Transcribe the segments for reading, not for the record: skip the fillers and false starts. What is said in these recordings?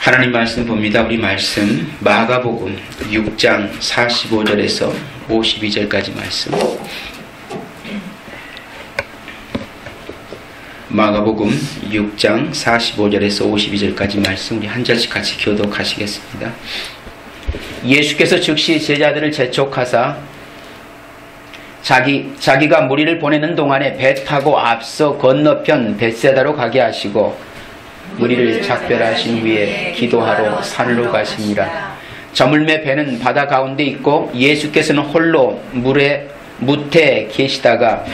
하나님 말씀 봅니다. 우리 말씀 마가복음 6장 45절에서 52절까지 말씀. 마가복음 6장 45절에서 52절까지 말씀 우리 한 절씩 같이 교독하시겠습니다. 예수께서 즉시 제자들을 재촉하사 자기가 무리를 보내는 동안에 배 타고 앞서 건너편 벳세다로 가게 하시고 무리를 작별하신 후에 기도하러 산으로 가시니라. 저물매 배는 바다 가운데 있고 예수께서는 홀로 무태 계시다가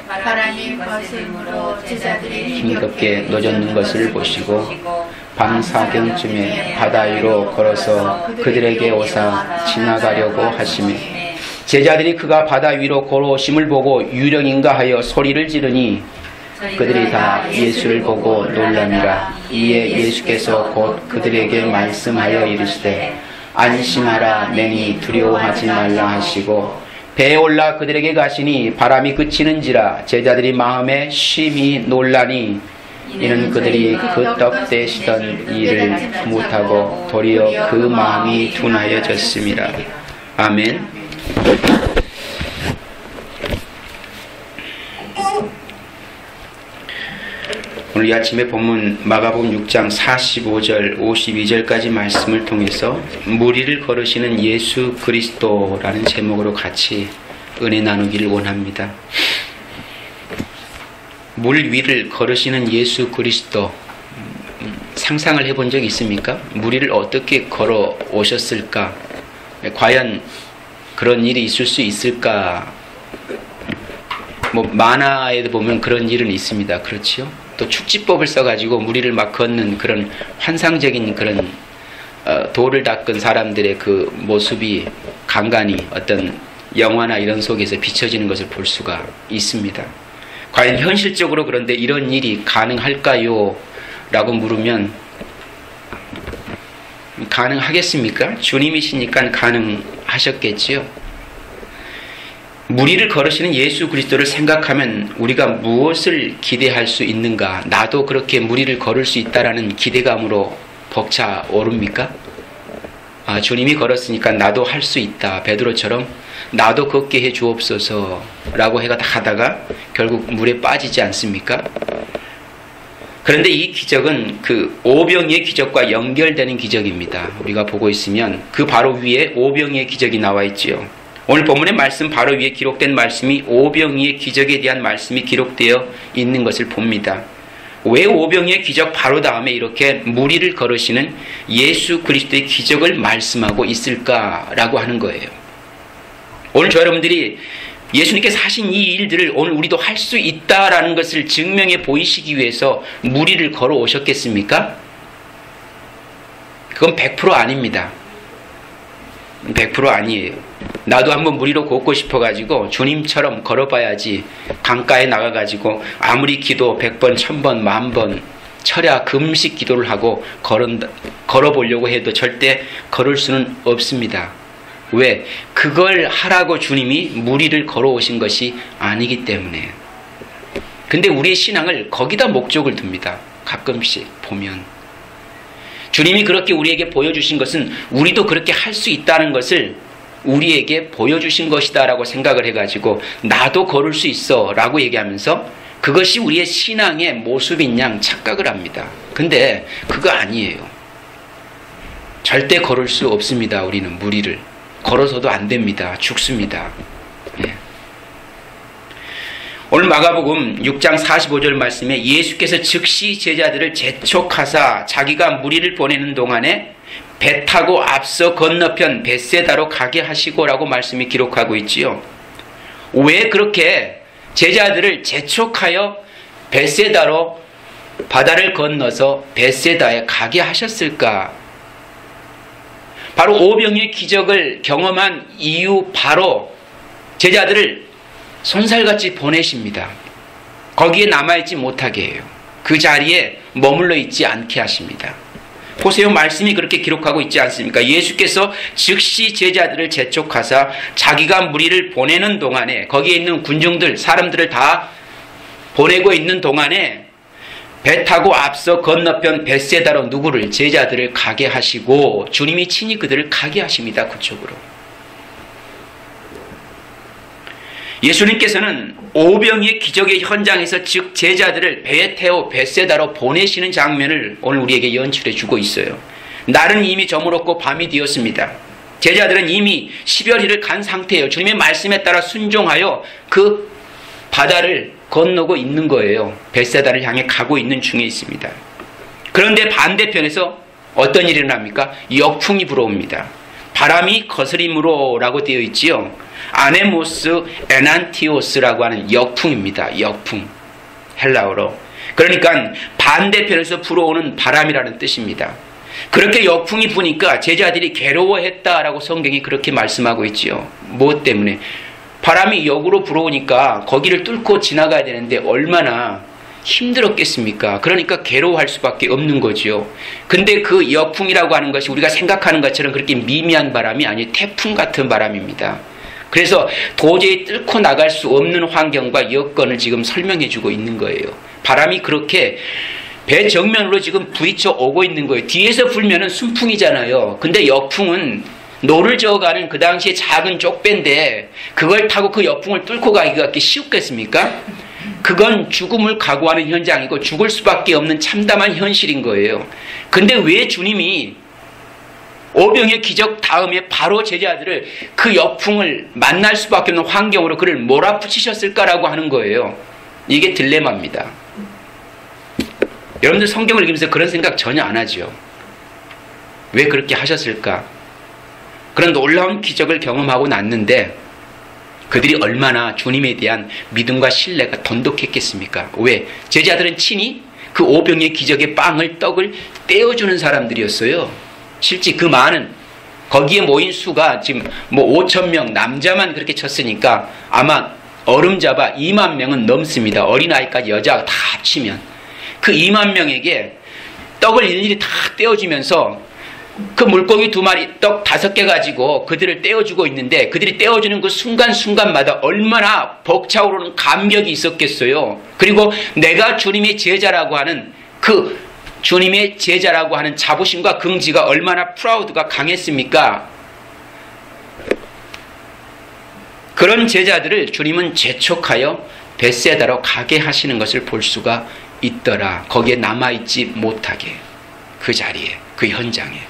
바람이 거슬므로 제자들이 힘겹게 노젓는 것을 보시고 밤 사경쯤에 바다 위로 걸어서 그들에게 오사 지나가려고 하시매 제자들이 그가 바다 위로 걸어오심을 보고 유령인가 하여 소리를 지르니 그들이 다 예수를 보고 놀라니라. 이에 예수께서 곧 그들에게 말씀하여 이르시되 안심하라 내니 두려워하지 말라 하시고 배에 올라 그들에게 가시니 바람이 그치는지라 제자들이 마음에 심히 놀라니 이는 그들이 그 떡 떼시던 일을 못하고 도리어 그 마음이 둔하여졌음이라. 아멘. 오늘 이 아침에 본문 마가복음 6장 45절 52절까지 말씀을 통해서 무리를 걸으시는 예수 그리스도라는 제목으로 같이 은혜 나누기를 원합니다. 물 위를 걸으시는 예수 그리스도, 상상을 해본 적 있습니까? 무리를 어떻게 걸어 오셨을까? 과연 그런 일이 있을 수 있을까? 만화에도 보면 그런 일은 있습니다. 그렇지요? 또 축지법을 써가지고 무리를 막 걷는 그런 환상적인 그런 돌을 닦은 사람들의 그 모습이 간간히 어떤 영화나 이런 속에서 비춰지는 것을 볼 수가 있습니다. 과연 현실적으로 그런데 이런 일이 가능할까요? 라고 물으면 가능하겠습니까? 주님이시니까 가능하셨겠지요. 무리를 걸으시는 예수 그리스도를 생각하면 우리가 무엇을 기대할 수 있는가? 나도 그렇게 무리를 걸을 수 있다라는 기대감으로 벅차오릅니까? 주님이 걸었으니까 나도 할 수 있다. 베드로처럼 나도 걷게 해 주옵소서 라고 하다가 결국 물에 빠지지 않습니까? 그런데 이 기적은 그 오병이의 기적과 연결되는 기적입니다. 우리가 보고 있으면 그 바로 위에 오병이의 기적이 나와 있지요. 오늘 본문의 말씀 바로 위에 기록된 말씀이 오병이의 기적에 대한 말씀이 기록되어 있는 것을 봅니다. 왜 오병이의 기적 바로 다음에 이렇게 무리를 걸으시는 예수 그리스도의 기적을 말씀하고 있을까라고 하는 거예요. 오늘 저 여러분들이 예수님께서 하신 이 일들을 오늘 우리도 할 수 있다라는 것을 증명해 보이시기 위해서 무리를 걸어 오셨겠습니까? 그건 100% 아닙니다. 100% 아니에요. 나도 한번 무리로 걷고 싶어가지고 주님처럼 걸어봐야지 강가에 나가가지고 아무리 기도 100번, 1000번, 10,000번 철야 금식 기도를 하고 걸어보려고 해도 절대 걸을 수는 없습니다. 왜? 그걸 하라고 주님이 무리를 걸어오신 것이 아니기 때문에. 근데 우리의 신앙을 거기다 목적을 둡니다. 가끔씩 보면. 주님이 그렇게 우리에게 보여주신 것은 우리도 그렇게 할 수 있다는 것을 우리에게 보여주신 것이다 라고 생각을 해가지고 나도 걸을 수 있어 라고 얘기하면서 그것이 우리의 신앙의 모습인 양 착각을 합니다. 근데 그거 아니에요. 절대 걸을 수 없습니다. 우리는 무리를. 걸어서도 안 됩니다. 죽습니다. 예. 오늘 마가복음 6장 45절 말씀에 예수께서 즉시 제자들을 재촉하사 자기가 무리를 보내는 동안에 배 타고 앞서 건너편 벳세다로 가게 하시고라고 말씀이 기록하고 있지요. 왜 그렇게 제자들을 재촉하여 벳세다로 바다를 건너서 벳세다에 가게 하셨을까? 바로 오병이의 기적을 경험한 이후 바로 제자들을 손살같이 보내십니다. 거기에 남아있지 못하게 해요. 그 자리에 머물러 있지 않게 하십니다. 보세요. 말씀이 그렇게 기록하고 있지 않습니까? 예수께서 즉시 제자들을 재촉하사 자기가 무리를 보내는 동안에 거기에 있는 군중들, 사람들을 다 보내고 있는 동안에 배 타고 앞서 건너편 벳세다로 누구를? 제자들을 가게 하시고 주님이 친히 그들을 가게 하십니다. 그쪽으로. 예수님께서는 오병이의 기적의 현장에서 즉 제자들을 배에 태워 벳세다로 보내시는 장면을 오늘 우리에게 연출해 주고 있어요. 날은 이미 저물었고 밤이 되었습니다. 제자들은 이미 10여리를 간 상태예요. 주님의 말씀에 따라 순종하여 그 바다를 건너고 있는 거예요. 벳세다를 향해 가고 있는 중에 있습니다. 그런데 반대편에서 어떤 일이 일어납니까? 역풍이 불어옵니다. 바람이 거스림으로라고 되어 있지요. 아네모스 에난티오스라고 하는 역풍입니다. 역풍. 헬라어로. 그러니까 반대편에서 불어오는 바람이라는 뜻입니다. 그렇게 역풍이 부니까 제자들이 괴로워했다라고 성경이 그렇게 말씀하고 있지요. 무엇 때문에? 바람이 역으로 불어오니까 거기를 뚫고 지나가야 되는데 얼마나 힘들었겠습니까? 그러니까 괴로워할 수밖에 없는 거죠. 근데 그 역풍이라고 하는 것이 우리가 생각하는 것처럼 그렇게 미미한 바람이 아니 태풍 같은 바람입니다. 그래서 도저히 뚫고 나갈 수 없는 환경과 여건을 지금 설명해 주고 있는 거예요. 바람이 그렇게 배 정면으로 지금 부딪혀 오고 있는 거예요. 뒤에서 불면은 순풍이잖아요. 근데 역풍은 노를 저어가는 그 당시에 작은 쪽배인데 그걸 타고 그 역풍을 뚫고 가기가 그렇게 쉬웠겠습니까? 그건 죽음을 각오하는 현장이고 죽을 수밖에 없는 참담한 현실인 거예요. 근데 왜 주님이 오병의 기적 다음에 바로 제자들을 그 역풍을 만날 수밖에 없는 환경으로 그를 몰아붙이셨을까라고 하는 거예요. 이게 딜레마입니다. 여러분들 성경을 읽으면서 그런 생각 전혀 안 하죠. 왜 그렇게 하셨을까? 그런 놀라운 기적을 경험하고 났는데 그들이 얼마나 주님에 대한 믿음과 신뢰가 돈독했겠습니까? 왜? 제자들은 친히 그 오병의 기적의 빵을 떡을 떼어주는 사람들이었어요. 실제 그 많은 거기에 모인 수가 지금 5,000명 남자만 그렇게 쳤으니까 아마 어림잡아 2만 명은 넘습니다. 어린아이까지 여자 다 합치면 그 2만 명에게 떡을 일일이 다 떼어주면서 그 물고기 2마리, 떡 5개 가지고 그들을 떼어주고 있는데 그들이 떼어주는 그 순간순간마다 얼마나 벅차오르는 감격이 있었겠어요. 그리고 내가 주님의 제자라고 하는 그 주님의 제자라고 하는 자부심과 긍지가 얼마나 프라우드가 강했습니까? 그런 제자들을 주님은 재촉하여 벳세다로 가게 하시는 것을 볼 수가 있더라. 거기에 남아있지 못하게. 그 자리에, 그 현장에.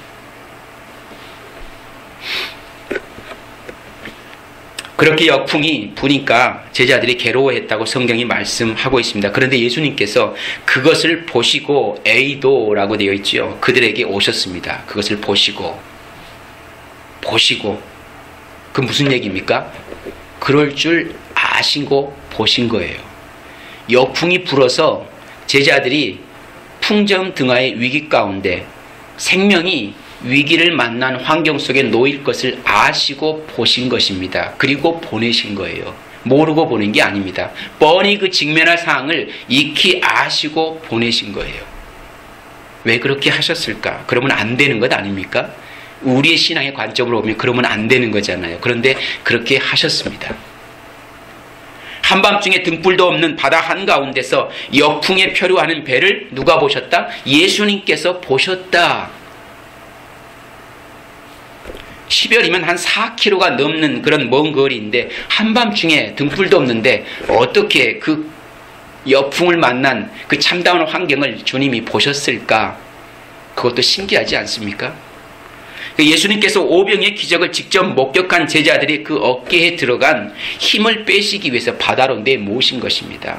그렇게 역풍이 부니까 제자들이 괴로워했다고 성경이 말씀하고 있습니다. 그런데 예수님께서 그것을 보시고 에이도라고 되어 있죠. 그들에게 오셨습니다. 그것을 보시고 그 무슨 얘기입니까? 그럴 줄 아시고 보신 거예요. 역풍이 불어서 제자들이 풍정 등하의 위기 가운데 생명이 위기를 만난 환경 속에 놓일 것을 아시고 보신 것입니다. 그리고 보내신 거예요. 모르고 보낸 게 아닙니다. 뻔히 그 직면할 사항을 익히 아시고 보내신 거예요. 왜 그렇게 하셨을까? 그러면 안 되는 것 아닙니까? 우리의 신앙의 관점으로 보면 그러면 안 되는 거잖아요. 그런데 그렇게 하셨습니다. 한밤중에 등불도 없는 바다 한가운데서 역풍에 표류하는 배를 누가 보셨다? 예수님께서 보셨다. 10열이면 한 4km가 넘는 그런 먼 거리인데 한밤중에 등불도 없는데 어떻게 그 역풍을 만난 그 참다운 환경을 주님이 보셨을까? 그것도 신기하지 않습니까? 예수님께서 오병의 기적을 직접 목격한 제자들이 그 어깨에 들어간 힘을 빼시기 위해서 바다로 내모신 것입니다.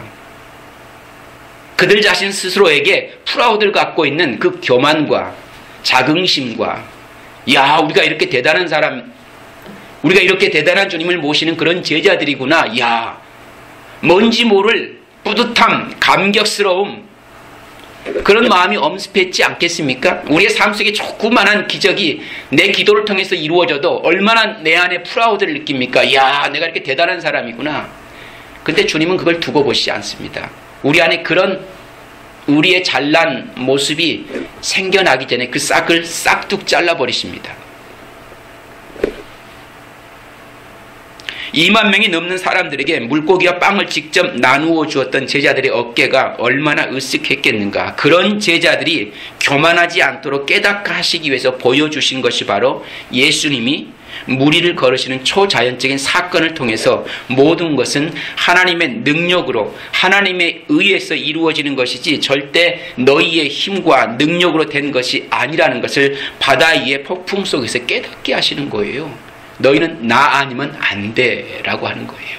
그들 자신 스스로에게 프라우드를 갖고 있는 그 교만과 자긍심과 야, 우리가 이렇게 대단한 사람, 우리가 이렇게 대단한 주님을 모시는 그런 제자들이구나. 야, 뭔지 모를 뿌듯함, 감격스러움, 그런 마음이 엄습했지 않겠습니까? 우리의 삶 속에 조그만한 기적이 내 기도를 통해서 이루어져도 얼마나 내 안에 프라우드를 느낍니까? 야, 내가 이렇게 대단한 사람이구나. 근데 주님은 그걸 두고 보시지 않습니다. 우리 안에 그런 우리의 잘난 모습이 생겨나기 전에 그 싹을 싹둑 잘라버리십니다. 2만 명이 넘는 사람들에게 물고기와 빵을 직접 나누어 주었던 제자들의 어깨가 얼마나 으쓱했겠는가. 그런 제자들이 교만하지 않도록 깨닫게 하시기 위해서 보여주신 것이 바로 예수님이 무리를 걸으시는 초자연적인 사건을 통해서 모든 것은 하나님의 능력으로 하나님에 의해서 이루어지는 것이지 절대 너희의 힘과 능력으로 된 것이 아니라는 것을 바다 위의 폭풍 속에서 깨닫게 하시는 거예요. 너희는 나 아니면 안 돼 라고 하는 거예요.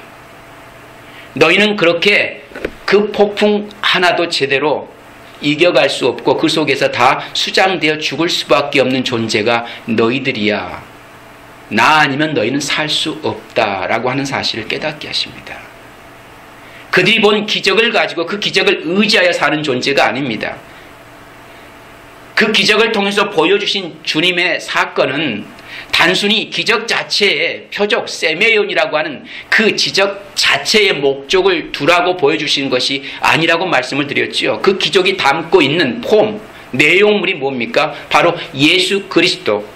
너희는 그렇게 그 폭풍 하나도 제대로 이겨갈 수 없고 그 속에서 다 수장되어 죽을 수밖에 없는 존재가 너희들이야. 나 아니면 너희는 살 수 없다라고 하는 사실을 깨닫게 하십니다. 그들이 본 기적을 가지고 그 기적을 의지하여 사는 존재가 아닙니다. 그 기적을 통해서 보여주신 주님의 사건은 단순히 기적 자체의 표적, 세메온이라고 하는 그 지적 자체의 목적을 두라고 보여주신 것이 아니라고 말씀을 드렸지요. 그 기적이 담고 있는 폼, 내용물이 뭡니까? 바로 예수 그리스도.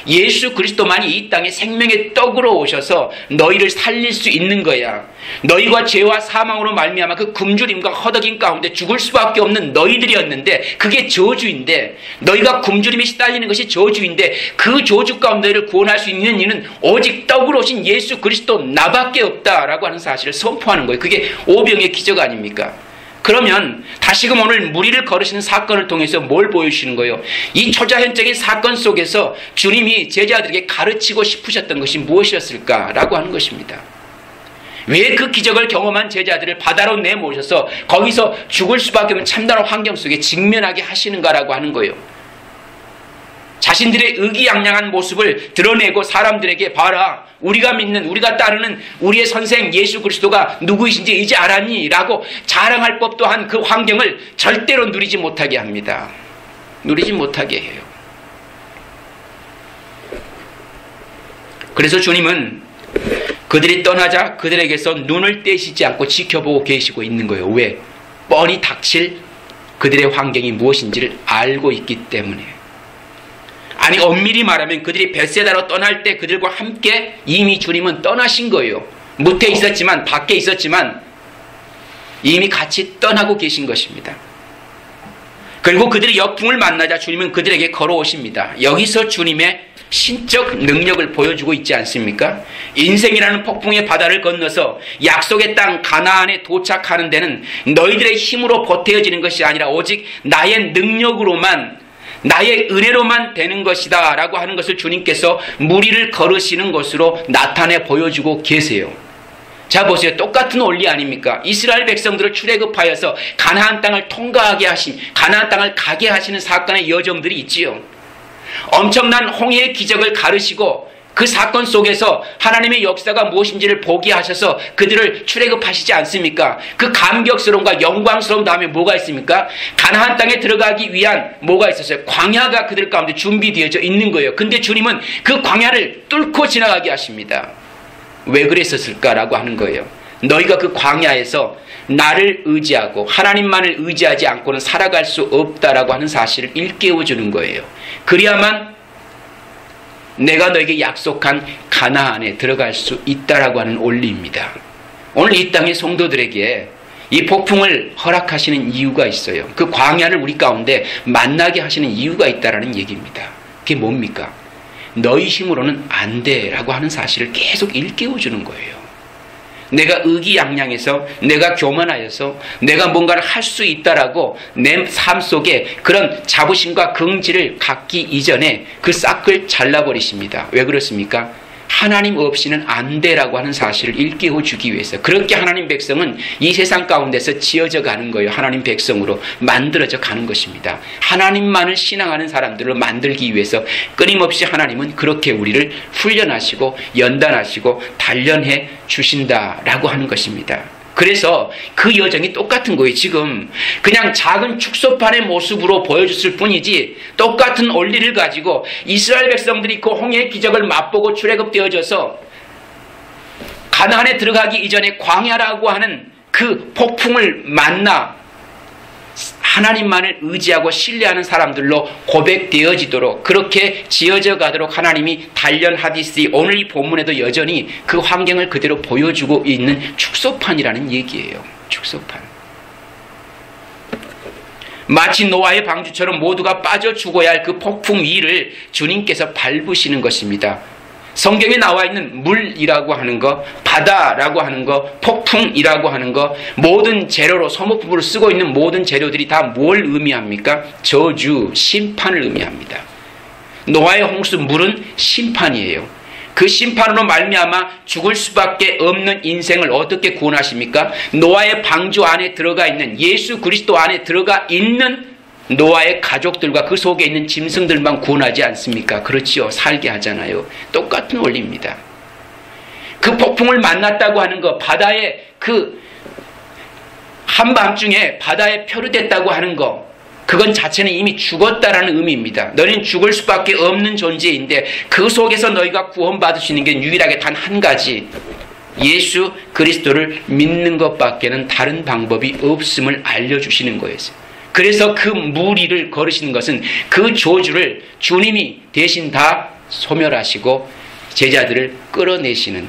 예수 그리스도만이 이 땅에 생명의 떡으로 오셔서 너희를 살릴 수 있는 거야. 너희가 죄와 사망으로 말미암아 그 굶주림과 허덕임 가운데 죽을 수밖에 없는 너희들이었는데 그게 저주인데, 너희가 굶주림에 시달리는 것이 저주인데 그 저주 가운데를 구원할 수 있는 이는 오직 떡으로 오신 예수 그리스도 나밖에 없다라고 하는 사실을 선포하는 거예요. 그게 오병의 기적 아닙니까? 그러면 다시금 오늘 무리를 걸으시는 사건을 통해서 뭘 보여주시는 거예요? 이 초자연적인 사건 속에서 주님이 제자들에게 가르치고 싶으셨던 것이 무엇이었을까라고 하는 것입니다. 왜 그 기적을 경험한 제자들을 바다로 내모셔서 거기서 죽을 수밖에 없는 참담한 환경 속에 직면하게 하시는가라고 하는 거예요. 자신들의 의기양양한 모습을 드러내고 사람들에게 봐라, 우리가 믿는, 우리가 따르는 우리의 선생 예수 그리스도가 누구이신지 이제 알았니? 라고 자랑할 법도 한 그 환경을 절대로 누리지 못하게 합니다. 누리지 못하게 해요. 그래서 주님은 그들이 떠나자 그들에게서 눈을 떼시지 않고 지켜보고 계시고 있는 거예요. 왜? 뻔히 닥칠 그들의 환경이 무엇인지를 알고 있기 때문에. 아니 엄밀히 말하면 그들이 벳세다로 떠날 때 그들과 함께 이미 주님은 떠나신 거예요. 무태 있었지만, 밖에 있었지만 이미 같이 떠나고 계신 것입니다. 그리고 그들이 역풍을 만나자 주님은 그들에게 걸어오십니다. 여기서 주님의 신적 능력을 보여주고 있지 않습니까? 인생이라는 폭풍의 바다를 건너서 약속의 땅 가나안에 도착하는 데는 너희들의 힘으로 보태어지는 것이 아니라 오직 나의 능력으로만, 나의 은혜로만 되는 것이다 라고 하는 것을 주님께서 무리를 걸으시는 것으로 나타내 보여주고 계세요. 자 보세요. 똑같은 원리 아닙니까? 이스라엘 백성들을 출애굽하여서 가나안 땅을 통과하게 하신, 가나안 땅을 가게 하시는 사건의 여정들이 있지요. 엄청난 홍해의 기적을 가르시고 그 사건 속에서 하나님의 역사가 무엇인지를 보게 하셔서 그들을 출애굽하시지 않습니까? 그 감격스러움과 영광스러움 다음에 뭐가 있습니까? 가나안 땅에 들어가기 위한 뭐가 있었어요? 광야가 그들 가운데 준비되어져 있는 거예요. 근데 주님은 그 광야를 뚫고 지나가게 하십니다. 왜 그랬었을까라고 하는 거예요. 너희가 그 광야에서 나를 의지하고 하나님만을 의지하지 않고는 살아갈 수 없다라고 하는 사실을 일깨워주는 거예요. 그래야만 내가 너에게 약속한 가나안에 들어갈 수 있다라고 하는 원리입니다. 오늘 이 땅의 성도들에게 이 폭풍을 허락하시는 이유가 있어요. 그 광야를 우리 가운데 만나게 하시는 이유가 있다라는 얘기입니다. 그게 뭡니까? 너희 힘으로는 안 돼라고 하는 사실을 계속 일깨워주는 거예요. 내가 의기양양해서, 내가 교만하여서 내가 뭔가를 할 수 있다라고 내 삶 속에 그런 자부심과 긍지를 갖기 이전에 그 싹을 잘라버리십니다. 왜 그렇습니까? 하나님 없이는 안 돼라고 하는 사실을 일깨워주기 위해서. 그렇게 하나님 백성은 이 세상 가운데서 지어져 가는 거예요. 하나님 백성으로 만들어져 가는 것입니다. 하나님만을 신앙하는 사람들을 만들기 위해서 끊임없이 하나님은 그렇게 우리를 훈련하시고 연단하시고 단련해 주신다라고 하는 것입니다. 그래서 그 여정이 똑같은 거예요. 지금 그냥 작은 축소판의 모습으로 보여줬을 뿐이지 똑같은 원리를 가지고 이스라엘 백성들이 그 홍해의 기적을 맛보고 출애굽되어져서 가나안에 들어가기 이전에 광야라고 하는 그 폭풍을 만나 하나님만을 의지하고 신뢰하는 사람들로 고백되어지도록, 그렇게 지어져 가도록 하나님이 단련하듯이 오늘 이 본문에도 여전히 그 환경을 그대로 보여주고 있는 축소판이라는 얘기예요. 축소판. 마치 노아의 방주처럼 모두가 빠져 죽어야 할 그 폭풍 위를 주님께서 밟으시는 것입니다. 성경에 나와 있는 물이라고 하는 것, 바다라고 하는 것, 폭풍이라고 하는 것, 모든 재료로, 소모품으로 쓰고 있는 모든 재료들이 다 뭘 의미합니까? 저주, 심판을 의미합니다. 노아의 홍수, 물은 심판이에요. 그 심판으로 말미암아 죽을 수밖에 없는 인생을 어떻게 구원하십니까? 노아의 방주 안에 들어가 있는, 예수 그리스도 안에 들어가 있는 노아의 가족들과 그 속에 있는 짐승들만 구원하지 않습니까? 그렇지요. 살게 하잖아요. 똑같은 원리입니다. 그 폭풍을 만났다고 하는 것, 바다에 그 한밤중에 바다에 표류됐다고 하는 것, 그건 자체는 이미 죽었다라는 의미입니다. 너희는 죽을 수밖에 없는 존재인데 그 속에서 너희가 구원받을 수 있는 게 유일하게 단 한 가지, 예수 그리스도를 믿는 것밖에는 다른 방법이 없음을 알려주시는 거예요. 그래서 그 무리를 걸으시는 것은 그 저주를 주님이 대신 다 소멸하시고 제자들을 끌어내시는,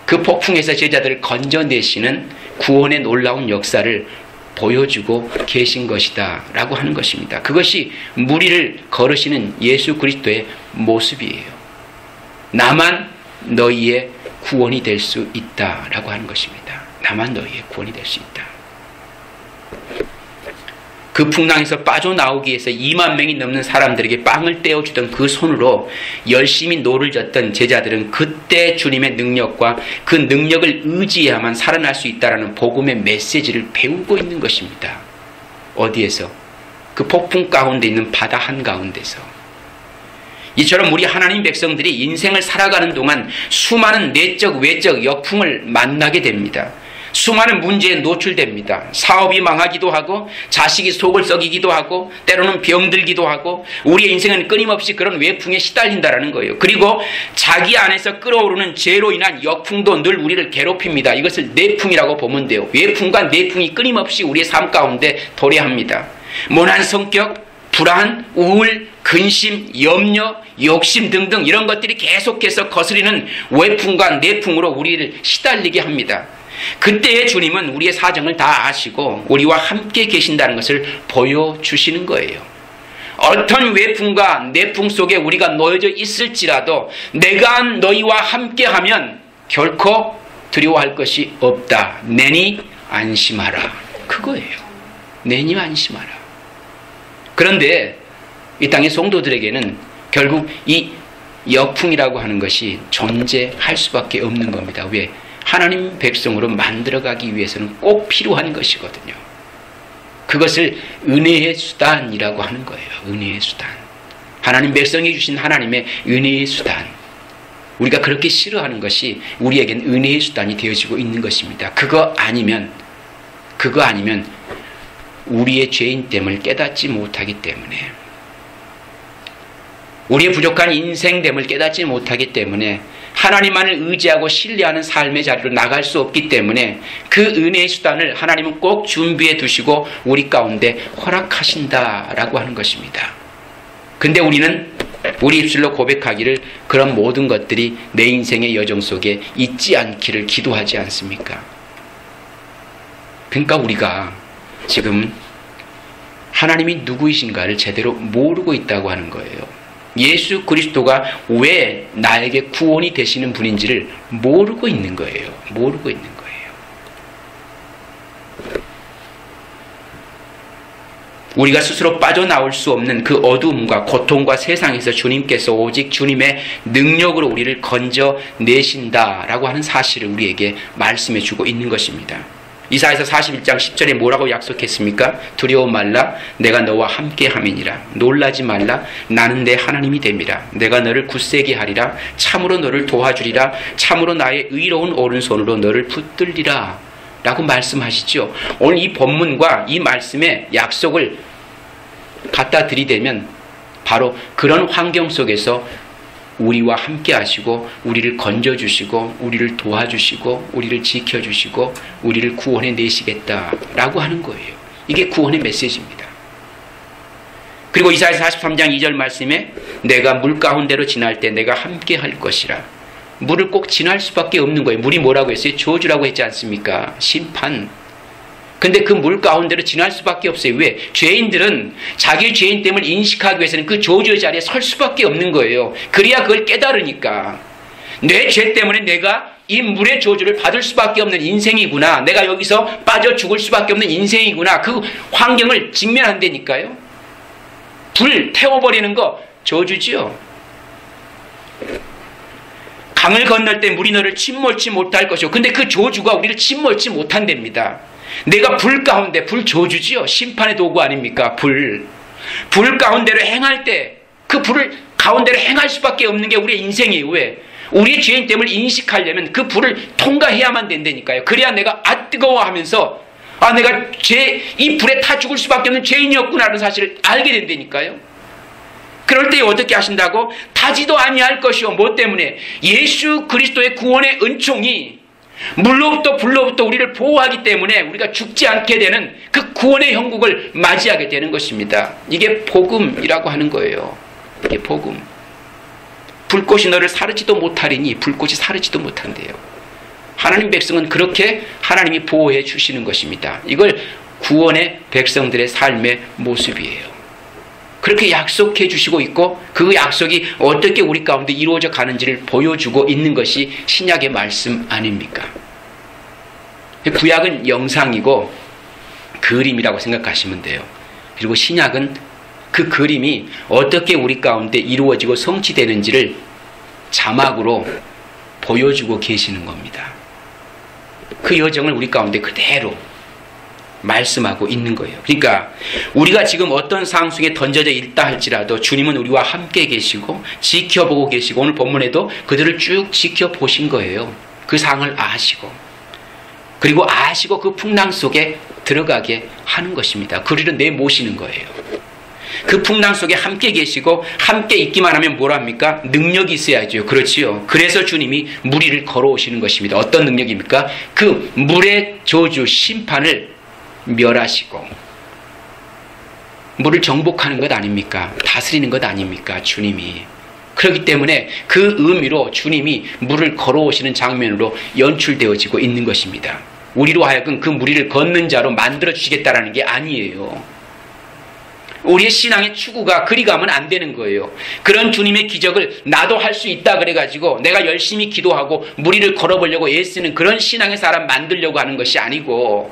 그 폭풍에서 제자들을 건져내시는 구원의 놀라운 역사를 보여주고 계신 것이다 라고 하는 것입니다. 그것이 무리를 걸으시는 예수 그리스도의 모습이에요. 나만 너희의 구원이 될 수 있다 라고 하는 것입니다. 나만 너희의 구원이 될 수 있다. 그 풍랑에서 빠져나오기 위해서 2만 명이 넘는 사람들에게 빵을 떼어주던 그 손으로 열심히 노를 젓던 제자들은 그때 주님의 능력과 그 능력을 의지해야만 살아날 수 있다는 복음의 메시지를 배우고 있는 것입니다. 어디에서? 그 폭풍 가운데 있는 바다 한가운데서. 이처럼 우리 하나님 백성들이 인생을 살아가는 동안 수많은 내적 외적 역풍을 만나게 됩니다. 수많은 문제에 노출됩니다. 사업이 망하기도 하고, 자식이 속을 썩이기도 하고, 때로는 병들기도 하고, 우리의 인생은 끊임없이 그런 외풍에 시달린다라는 거예요. 그리고 자기 안에서 끓어오르는 죄로 인한 역풍도 늘 우리를 괴롭힙니다. 이것을 내풍이라고 보면 돼요. 외풍과 내풍이 끊임없이 우리의 삶 가운데 도래합니다. 모난 성격, 불안, 우울, 근심, 염려, 욕심 등등 이런 것들이 계속해서 거스리는 외풍과 내풍으로 우리를 시달리게 합니다. 그때의 주님은 우리의 사정을 다 아시고 우리와 함께 계신다는 것을 보여주시는 거예요. 어떤 외풍과 내풍 속에 우리가 놓여져 있을지라도 내가 너희와 함께하면 결코 두려워할 것이 없다. 내니 안심하라. 그거예요. 내니 안심하라. 그런데 이 땅의 성도들에게는 결국 이 역풍이라고 하는 것이 존재할 수밖에 없는 겁니다. 왜? 하나님 백성으로 만들어가기 위해서는 꼭 필요한 것이거든요. 그것을 은혜의 수단이라고 하는 거예요. 은혜의 수단. 하나님 백성이 주신 하나님의 은혜의 수단. 우리가 그렇게 싫어하는 것이 우리에겐 은혜의 수단이 되어지고 있는 것입니다. 그거 아니면 우리의 죄인됨을 깨닫지 못하기 때문에, 우리의 부족한 인생됨을 깨닫지 못하기 때문에, 하나님만을 의지하고 신뢰하는 삶의 자리로 나갈 수 없기 때문에 그 은혜의 수단을 하나님은 꼭 준비해 두시고 우리 가운데 허락하신다라고 하는 것입니다. 근데 우리는 우리 입술로 고백하기를 그런 모든 것들이 내 인생의 여정 속에 있지 않기를 기도하지 않습니까? 그러니까 우리가 지금 하나님이 누구이신가를 제대로 모르고 있다고 하는 거예요. 예수 그리스도가 왜 나에게 구원이 되시는 분인지를 모르고 있는 거예요. 모르고 있는 거예요. 우리가 스스로 빠져나올 수 없는 그 어두움과 고통과 세상에서 주님께서 오직 주님의 능력으로 우리를 건져내신다라고 하는 사실을 우리에게 말씀해 주고 있는 것입니다. 이사야서 41장 10절에 뭐라고 약속했습니까? 두려워 말라, 내가 너와 함께 함이니라. 놀라지 말라, 나는 내 하나님이 됨이라. 내가 너를 굳세게 하리라. 참으로 너를 도와주리라. 참으로 나의 의로운 오른손으로 너를 붙들리라 라고 말씀하시죠. 오늘 이 본문과 이 말씀의 약속을 갖다 들이대면 바로 그런 환경 속에서 우리와 함께 하시고 우리를 건져주시고 우리를 도와주시고 우리를 지켜주시고 우리를 구원해 내시겠다라고 하는 거예요. 이게 구원의 메시지입니다. 그리고 이사야서 43장 2절 말씀에 내가 물 가운데로 지날 때 내가 함께 할 것이라. 물을 꼭 지날 수밖에 없는 거예요. 물이 뭐라고 했어요? 저주라고 했지 않습니까? 심판. 근데 그 물 가운데로 지날 수밖에 없어요. 왜? 죄인들은 자기 죄인 됨을 인식하기 위해서는 그 저주의 자리에 설 수밖에 없는 거예요. 그래야 그걸 깨달으니까. 내 죄 때문에 내가 이 물의 저주를 받을 수밖에 없는 인생이구나. 내가 여기서 빠져 죽을 수밖에 없는 인생이구나. 그 환경을 직면한다니까요. 불 태워버리는 거 저주지요. 강을 건널 때 물이 너를 침몰치 못할 것이요. 근데 그 저주가 우리를 침몰치 못한답니다. 내가 불 가운데, 불 저주지요. 심판의 도구 아닙니까? 불 가운데로 행할 때 그 불을 가운데로 행할 수밖에 없는 게 우리의 인생이에요. 왜? 우리의 죄인 됨을 인식하려면 그 불을 통과해야만 된다니까요. 그래야 내가 뜨거워 하면서 내가 이 불에 타 죽을 수밖에 없는 죄인이었구나라는 사실을 알게 된다니까요. 그럴 때 어떻게 하신다고? 타지도 아니할 것이요. 뭐 때문에? 예수 그리스도의 구원의 은총이 물로부터 불로부터 우리를 보호하기 때문에 우리가 죽지 않게 되는 그 구원의 형국을 맞이하게 되는 것입니다. 이게 복음이라고 하는 거예요. 이게 복음. 불꽃이 너를 사르지도 못하리니 불꽃이 사르지도 못한대요. 하나님 백성은 그렇게 하나님이 보호해 주시는 것입니다. 이걸 구원의 백성들의 삶의 모습이에요. 그렇게 약속해 주시고 있고 그 약속이 어떻게 우리 가운데 이루어져 가는지를 보여주고 있는 것이 신약의 말씀 아닙니까? 구약은 영상이고 그림이라고 생각하시면 돼요. 그리고 신약은 그 그림이 어떻게 우리 가운데 이루어지고 성취되는지를 자막으로 보여주고 계시는 겁니다. 그 여정을 우리 가운데 그대로 말씀하고 있는 거예요. 그러니까 우리가 지금 어떤 상황 속에 던져져 있다 할지라도 주님은 우리와 함께 계시고 지켜보고 계시고 오늘 본문에도 그들을 쭉 지켜보신 거예요. 그 상황을 아시고 그리고 아시고 그 풍랑 속에 들어가게 하는 것입니다. 그리를 내모시는 거예요. 그 풍랑 속에 함께 계시고 함께 있기만 하면 뭐랍니까? 능력이 있어야죠. 그렇지요. 그래서 주님이 물 위를 걸어오시는 것입니다. 어떤 능력입니까? 그 물의 저주 심판을 멸하시고 물을 정복하는 것 아닙니까? 다스리는 것 아닙니까? 주님이. 그렇기 때문에 그 의미로 주님이 물을 걸어오시는 장면으로 연출되어지고 있는 것입니다. 우리로 하여금 그 물 위를 걷는 자로 만들어주시겠다라는 게 아니에요. 우리의 신앙의 추구가 그리 가면 안 되는 거예요. 그런 주님의 기적을 나도 할 수 있다 그래가지고 내가 열심히 기도하고 물 위를 걸어보려고 애쓰는 그런 신앙의 사람 만들려고 하는 것이 아니고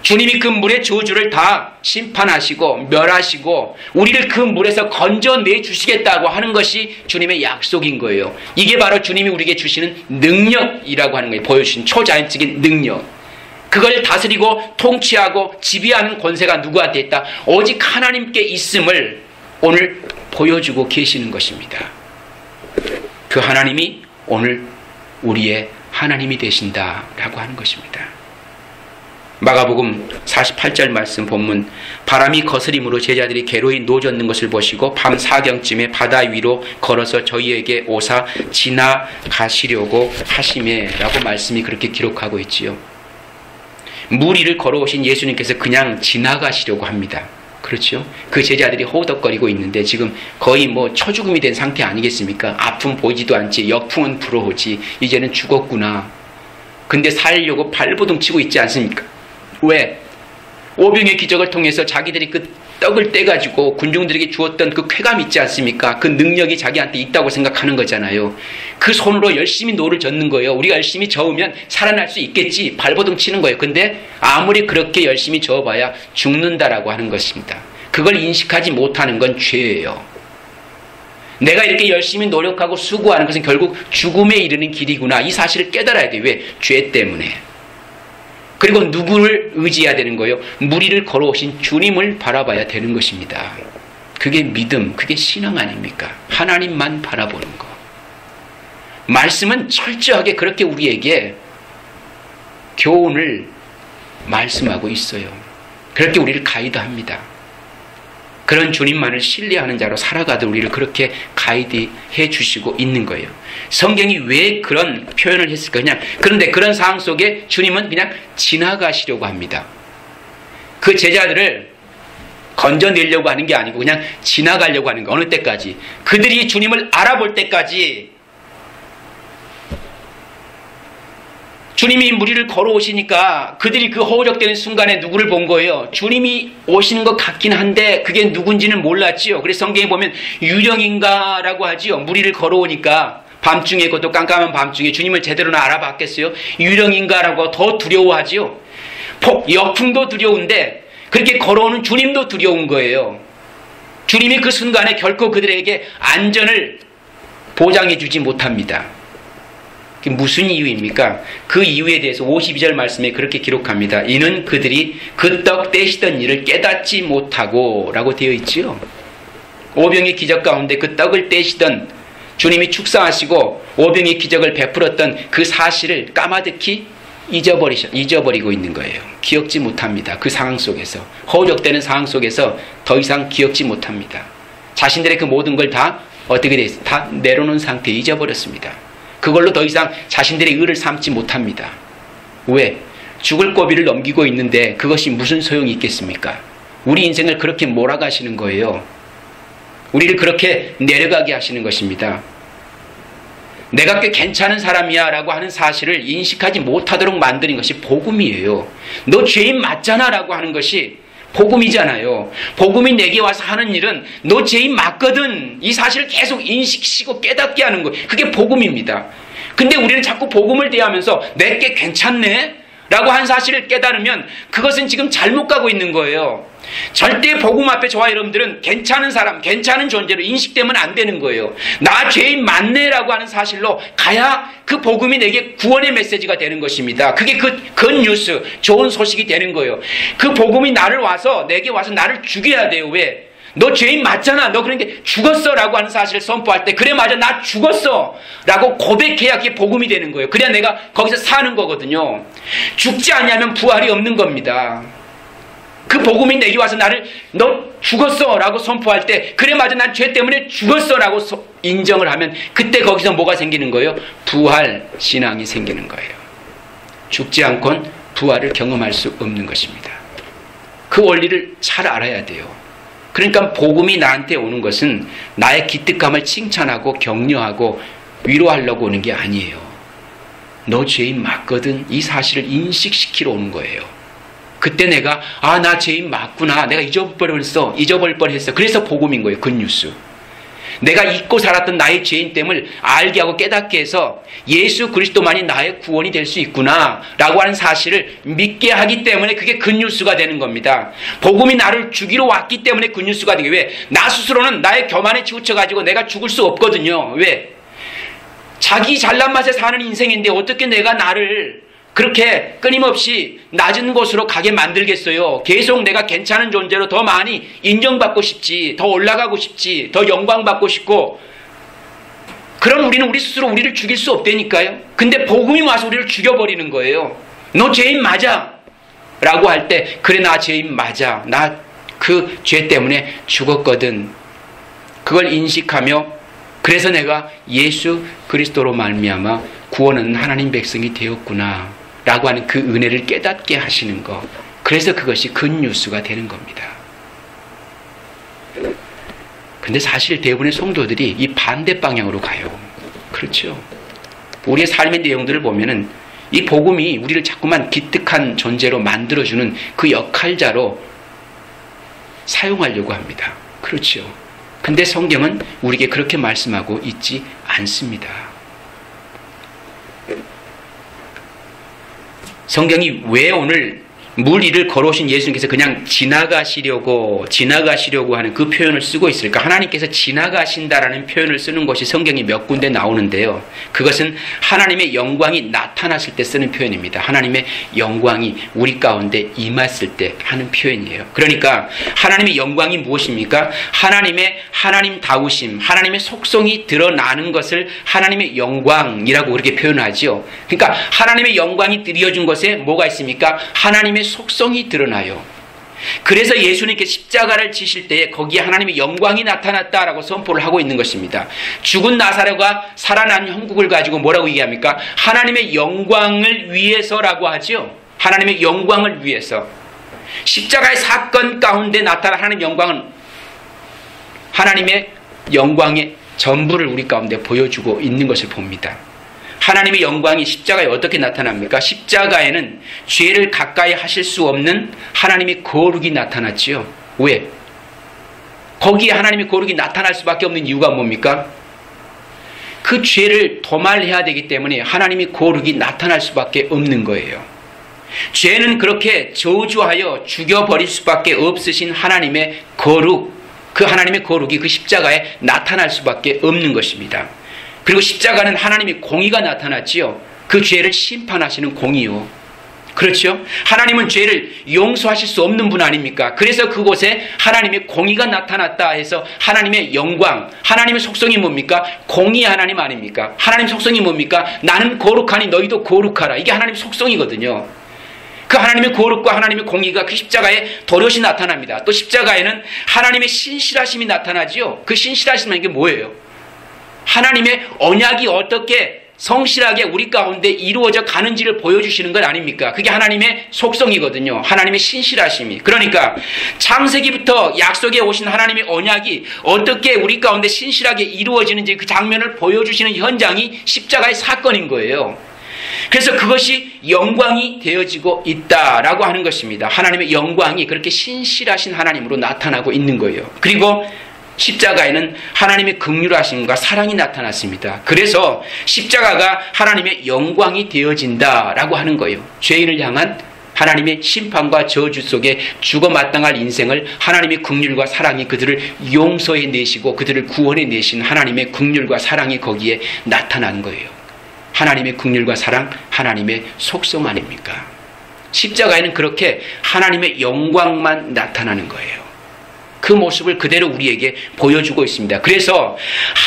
주님이 그 물의 저주를 다 심판하시고 멸하시고 우리를 그 물에서 건져내 주시겠다고 하는 것이 주님의 약속인 거예요. 이게 바로 주님이 우리에게 주시는 능력이라고 하는 거예요. 보여주신 초자연적인 능력. 그걸 다스리고 통치하고 지배하는 권세가 누구한테 있다? 오직 하나님께 있음을 오늘 보여주고 계시는 것입니다. 그 하나님이 오늘 우리의 하나님이 되신다라고 하는 것입니다. 마가복음 48절 말씀 본문 바람이 거스림으로 제자들이 괴로이 노젓는 것을 보시고 밤 사경쯤에 바다 위로 걸어서 저희에게 오사 지나가시려고 하시매라고 말씀이 그렇게 기록하고 있지요. 물 위를 걸어오신 예수님께서 그냥 지나가시려고 합니다. 그렇죠? 그 제자들이 호덕거리고 있는데 지금 거의 초죽음이 된 상태 아니겠습니까? 아픔 보이지도 않지, 역풍은 불어오지, 이제는 죽었구나. 근데 살려고 발버둥 치고 있지 않습니까? 왜? 오병의 기적을 통해서 자기들이 그 떡을 떼가지고 군중들에게 주었던 그 쾌감 있지 않습니까? 그 능력이 자기한테 있다고 생각하는 거잖아요. 그 손으로 열심히 노를 젓는 거예요. 우리가 열심히 저으면 살아날 수 있겠지. 발버둥 치는 거예요. 근데 아무리 그렇게 열심히 저어봐야 죽는다라고 하는 것입니다. 그걸 인식하지 못하는 건 죄예요. 내가 이렇게 열심히 노력하고 수고하는 것은 결국 죽음에 이르는 길이구나. 이 사실을 깨달아야 돼요. 왜? 죄 때문에. 그리고 누구를 의지해야 되는 거예요? 물 위를 걸어오신 주님을 바라봐야 되는 것입니다. 그게 믿음, 그게 신앙 아닙니까? 하나님만 바라보는 거. 말씀은 철저하게 그렇게 우리에게 교훈을 말씀하고 있어요. 그렇게 우리를 가이드합니다. 그런 주님만을 신뢰하는 자로 살아가도록 우리를 그렇게 가이드해 주시고 있는 거예요. 성경이 왜 그런 표현을 했을까? 그런데 그런 상황 속에 주님은 그냥 지나가시려고 합니다. 그 제자들을 건져내려고 하는 게 아니고 그냥 지나가려고 하는 거. 어느 때까지? 그들이 주님을 알아볼 때까지. 주님이 무리를 걸어오시니까 그들이 그 허우적대는 순간에 누구를 본 거예요? 주님이 오시는 것 같긴 한데 그게 누군지는 몰랐지요. 그래서 성경에 보면 유령인가라고 하지요. 무리를 걸어오니까 밤중에, 그것도 깜깜한 밤중에 주님을 제대로는 알아봤겠어요? 유령인가라고 더 두려워하지요. 역풍도 두려운데 그렇게 걸어오는 주님도 두려운 거예요. 주님이 그 순간에 결코 그들에게 안전을 보장해 주지 못합니다. 무슨 이유입니까? 그 이유에 대해서 52절 말씀에 그렇게 기록합니다. 이는 그들이 그 떡 떼시던 일을 깨닫지 못하고 라고 되어 있지요. 오병의 기적 가운데 그 떡을 떼시던 주님이 축사하시고 오병의 기적을 베풀었던 그 사실을 까마득히 잊어버리고 있는 거예요. 기억지 못합니다. 그 상황 속에서, 허우적대는 상황 속에서 더 이상 기억지 못합니다. 자신들의 그 모든 걸 다 어떻게 됐어요? 다 내려놓은 상태에 잊어버렸습니다. 그걸로 더 이상 자신들의 의를 삼지 못합니다. 왜? 죽을 고비를 넘기고 있는데 그것이 무슨 소용이 있겠습니까? 우리 인생을 그렇게 몰아가시는 거예요. 우리를 그렇게 내려가게 하시는 것입니다. 내가 꽤 괜찮은 사람이야 라고 하는 사실을 인식하지 못하도록 만드는 것이 복음이에요. 너 죄인 맞잖아 라고 하는 것이 복음이잖아요. 복음이 내게 와서 하는 일은 너 죄인 맞거든. 이 사실을 계속 인식시키고 깨닫게 하는 거예요. 그게 복음입니다. 근데 우리는 자꾸 복음을 대하면서 내게 괜찮네? 라고 한 사실을 깨달으면 그것은 지금 잘못 가고 있는 거예요. 절대 복음 앞에 저와 여러분들은 괜찮은 사람, 괜찮은 존재로 인식되면 안 되는 거예요. 나 죄인 맞네 라고 하는 사실로 가야 그 복음이 내게 구원의 메시지가 되는 것입니다. 그게 그 굿뉴스, 좋은 소식이 되는 거예요. 그 복음이 내게 와서 나를 죽여야 돼요. 왜? 너 죄인 맞잖아. 너 그런데 죽었어 라고 하는 사실을 선포할 때 그래 맞아 나 죽었어 라고 고백해야 그게 복음이 되는 거예요. 그래야 내가 거기서 사는 거거든요. 죽지 않으면 부활이 없는 겁니다. 그 복음이 내게 와서 너 죽었어 라고 선포할 때 그래 맞아 난 죄 때문에 죽었어 라고 인정을 하면 그때 거기서 뭐가 생기는 거예요? 부활 신앙이 생기는 거예요. 죽지 않고는 부활을 경험할 수 없는 것입니다. 그 원리를 잘 알아야 돼요. 그러니까 복음이 나한테 오는 것은 나의 기특함을 칭찬하고 격려하고 위로하려고 오는 게 아니에요. 너 죄인 맞거든. 이 사실을 인식시키러 오는 거예요. 그때 내가 나 죄인 맞구나. 내가 잊어버릴 뻔했어. 그래서 복음인 거예요. 굿뉴스. 내가 잊고 살았던 나의 죄인 됨을 알게 하고 깨닫게 해서 예수 그리스도만이 나의 구원이 될 수 있구나 라고 하는 사실을 믿게 하기 때문에 그게 굿뉴스가 되는 겁니다. 복음이 나를 죽이러 왔기 때문에 굿뉴스가 되게. 왜? 나 스스로는 나의 교만에 치우쳐가지고 내가 죽을 수 없거든요. 왜? 자기 잘난 맛에 사는 인생인데 어떻게 내가 나를 그렇게 끊임없이 낮은 곳으로 가게 만들겠어요. 계속 내가 괜찮은 존재로 더 많이 인정받고 싶지, 더 올라가고 싶지, 더 영광받고 싶고, 그럼 우리는 우리 스스로 우리를 죽일 수 없다니까요. 근데 복음이 와서 우리를 죽여버리는 거예요. 너 죄인 맞아 라고 할 때 그래 나 죄인 맞아. 나 그 죄 때문에 죽었거든. 그걸 인식하며 그래서 내가 예수 그리스도로 말미암아 구원은 하나님 백성이 되었구나 라고 하는 그 은혜를 깨닫게 하시는 것. 그래서 그것이 굿뉴스가 되는 겁니다. 근데 사실 대부분의 성도들이 이 반대 방향으로 가요. 그렇죠? 우리의 삶의 내용들을 보면은 이 복음이 우리를 자꾸만 기특한 존재로 만들어주는 그 역할자로 사용하려고 합니다. 그렇죠? 근데 성경은 우리에게 그렇게 말씀하고 있지 않습니다. 성경이 왜 오늘 물 위를 걸어오신 예수님께서 그냥 지나가시려고 하는 그 표현을 쓰고 있을까? 하나님께서 지나가신다라는 표현을 쓰는 것이 성경이 몇 군데 나오는데요. 그것은 하나님의 영광이 나타났을 때 쓰는 표현입니다. 하나님의 영광이 우리 가운데 임했을 때 하는 표현이에요. 그러니까 하나님의 영광이 무엇입니까? 하나님의 하나님다우심, 하나님의 속성이 드러나는 것을 하나님의 영광이라고 그렇게 표현하죠. 그러니까 하나님의 영광이 드려준 것에 뭐가 있습니까? 하나님의 속성이 드러나요. 그래서 예수님께서 십자가를 지실 때에 거기에 하나님의 영광이 나타났다라고 선포를 하고 있는 것입니다. 죽은 나사로가 살아난 형국을 가지고 뭐라고 얘기합니까? 하나님의 영광을 위해서라고 하죠. 하나님의 영광을 위해서. 십자가의 사건 가운데 나타난 하나님의 영광은 하나님의 영광의 전부를 우리 가운데 보여주고 있는 것을 봅니다. 하나님의 영광이 십자가에 어떻게 나타납니까? 십자가에는 죄를 가까이 하실 수 없는 하나님의 거룩이 나타났지요. 왜? 거기에 하나님의 거룩이 나타날 수밖에 없는 이유가 뭡니까? 그 죄를 도말해야 되기 때문에 하나님의 거룩이 나타날 수밖에 없는 거예요. 죄는 그렇게 저주하여 죽여버릴 수밖에 없으신 하나님의 거룩, 그 하나님의 거룩이 그 십자가에 나타날 수밖에 없는 것입니다. 그리고 십자가는 하나님의 공의가 나타났지요. 그 죄를 심판하시는 공의요. 그렇죠? 하나님은 죄를 용서하실 수 없는 분 아닙니까? 그래서 그곳에 하나님의 공의가 나타났다 해서 하나님의 영광, 하나님의 속성이 뭡니까? 공의의 하나님 아닙니까? 하나님 속성이 뭡니까? 나는 거룩하니 너희도 거룩하라. 이게 하나님의 속성이거든요. 그 하나님의 거룩과 하나님의 공의가 그 십자가에 도렷이 나타납니다. 또 십자가에는 하나님의 신실하심이 나타나지요. 그 신실하심은 이게 뭐예요? 하나님의 언약이 어떻게 성실하게 우리 가운데 이루어져 가는지를 보여주시는 것 아닙니까? 그게 하나님의 속성이거든요. 하나님의 신실하심이. 그러니까 창세기부터 약속에 오신 하나님의 언약이 어떻게 우리 가운데 신실하게 이루어지는지 그 장면을 보여주시는 현장이 십자가의 사건인 거예요. 그래서 그것이 영광이 되어지고 있다라고 하는 것입니다. 하나님의 영광이 그렇게 신실하신 하나님으로 나타나고 있는 거예요. 그리고 십자가에는 하나님의 긍휼하심과 사랑이 나타났습니다. 그래서 십자가가 하나님의 영광이 되어진다라고 하는 거예요. 죄인을 향한 하나님의 심판과 저주 속에 죽어 마땅할 인생을 하나님의 긍휼과 사랑이 그들을 용서해 내시고 그들을 구원해 내신 하나님의 긍휼과 사랑이 거기에 나타난 거예요. 하나님의 긍휼과 사랑, 하나님의 속성 아닙니까? 십자가에는 그렇게 하나님의 영광만 나타나는 거예요. 그 모습을 그대로 우리에게 보여주고 있습니다. 그래서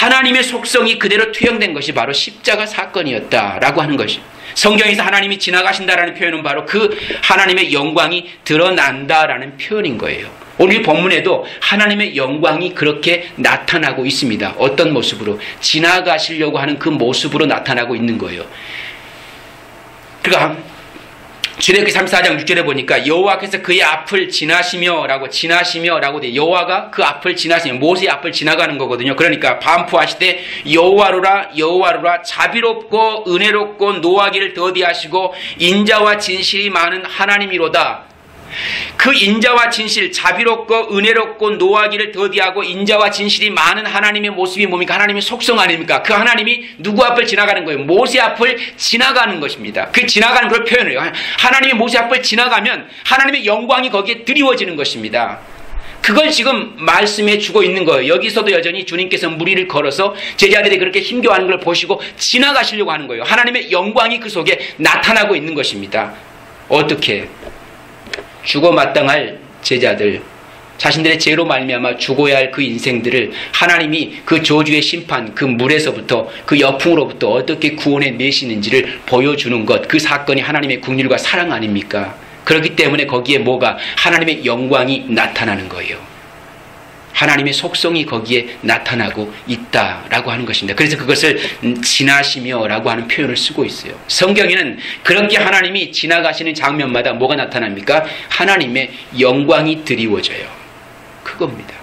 하나님의 속성이 그대로 투영된 것이 바로 십자가 사건이었다라고 하는 것이, 성경에서 하나님이 지나가신다라는 표현은 바로 그 하나님의 영광이 드러난다라는 표현인 거예요. 오늘 본문에도 하나님의 영광이 그렇게 나타나고 있습니다. 어떤 모습으로? 지나가시려고 하는 그 모습으로 나타나고 있는 거예요. 그러니까 출애굽기 34장 6절에 보니까 여호와께서 그의 앞을 지나시며라고 돼. 여호와가 그 앞을 지나시며 모세의 앞을 지나가는 거거든요. 그러니까 반포하시되 여호와로라 여호와로라 자비롭고 은혜롭고 노하기를 더디하시고 인자와 진실이 많은 하나님이로다. 그 인자와 진실, 자비롭고 은혜롭고 노하기를 더디하고 인자와 진실이 많은 하나님의 모습이 뭡니까? 하나님의 속성 아닙니까? 그 하나님이 누구 앞을 지나가는 거예요? 모세 앞을 지나가는 것입니다. 그 지나가는 걸 표현해요. 하나님이 모세 앞을 지나가면 하나님의 영광이 거기에 드리워지는 것입니다. 그걸 지금 말씀해 주고 있는 거예요. 여기서도 여전히 주님께서 무리를 걸어서 제자들이 그렇게 힘겨워하는 걸 보시고 지나가시려고 하는 거예요. 하나님의 영광이 그 속에 나타나고 있는 것입니다. 어떻게? 죽어 마땅할 제자들, 자신들의 죄로 말미암아 죽어야 할 그 인생들을 하나님이 그 저주의 심판, 그 물에서부터 그 여풍으로부터 어떻게 구원해 내시는지를 보여주는 것, 그 사건이 하나님의 긍휼과 사랑 아닙니까? 그렇기 때문에 거기에 뭐가? 하나님의 영광이 나타나는 거예요. 하나님의 속성이 거기에 나타나고 있다라고 하는 것입니다. 그래서 그것을 지나시며라고 하는 표현을 쓰고 있어요. 성경에는 그렇게 하나님이 지나가시는 장면마다 뭐가 나타납니까? 하나님의 영광이 드리워져요. 그겁니다.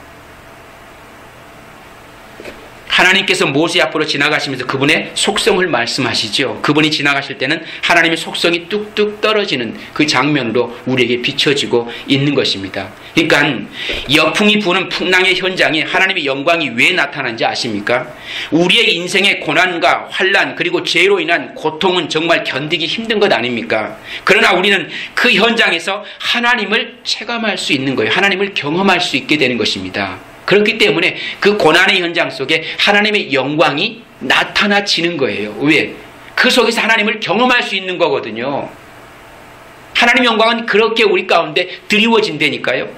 하나님께서 모세 앞으로 지나가시면서 그분의 속성을 말씀하시죠. 그분이 지나가실 때는 하나님의 속성이 뚝뚝 떨어지는 그 장면으로 우리에게 비춰지고 있는 것입니다. 그러니까 역풍이 부는 풍랑의 현장에 하나님의 영광이 왜 나타난지 아십니까? 우리의 인생의 고난과 환난 그리고 죄로 인한 고통은 정말 견디기 힘든 것 아닙니까? 그러나 우리는 그 현장에서 하나님을 체감할 수 있는 거예요. 하나님을 경험할 수 있게 되는 것입니다. 그렇기 때문에 그 고난의 현장 속에 하나님의 영광이 나타나지는 거예요. 왜? 그 속에서 하나님을 경험할 수 있는 거거든요. 하나님의 영광은 그렇게 우리 가운데 드리워진다니까요.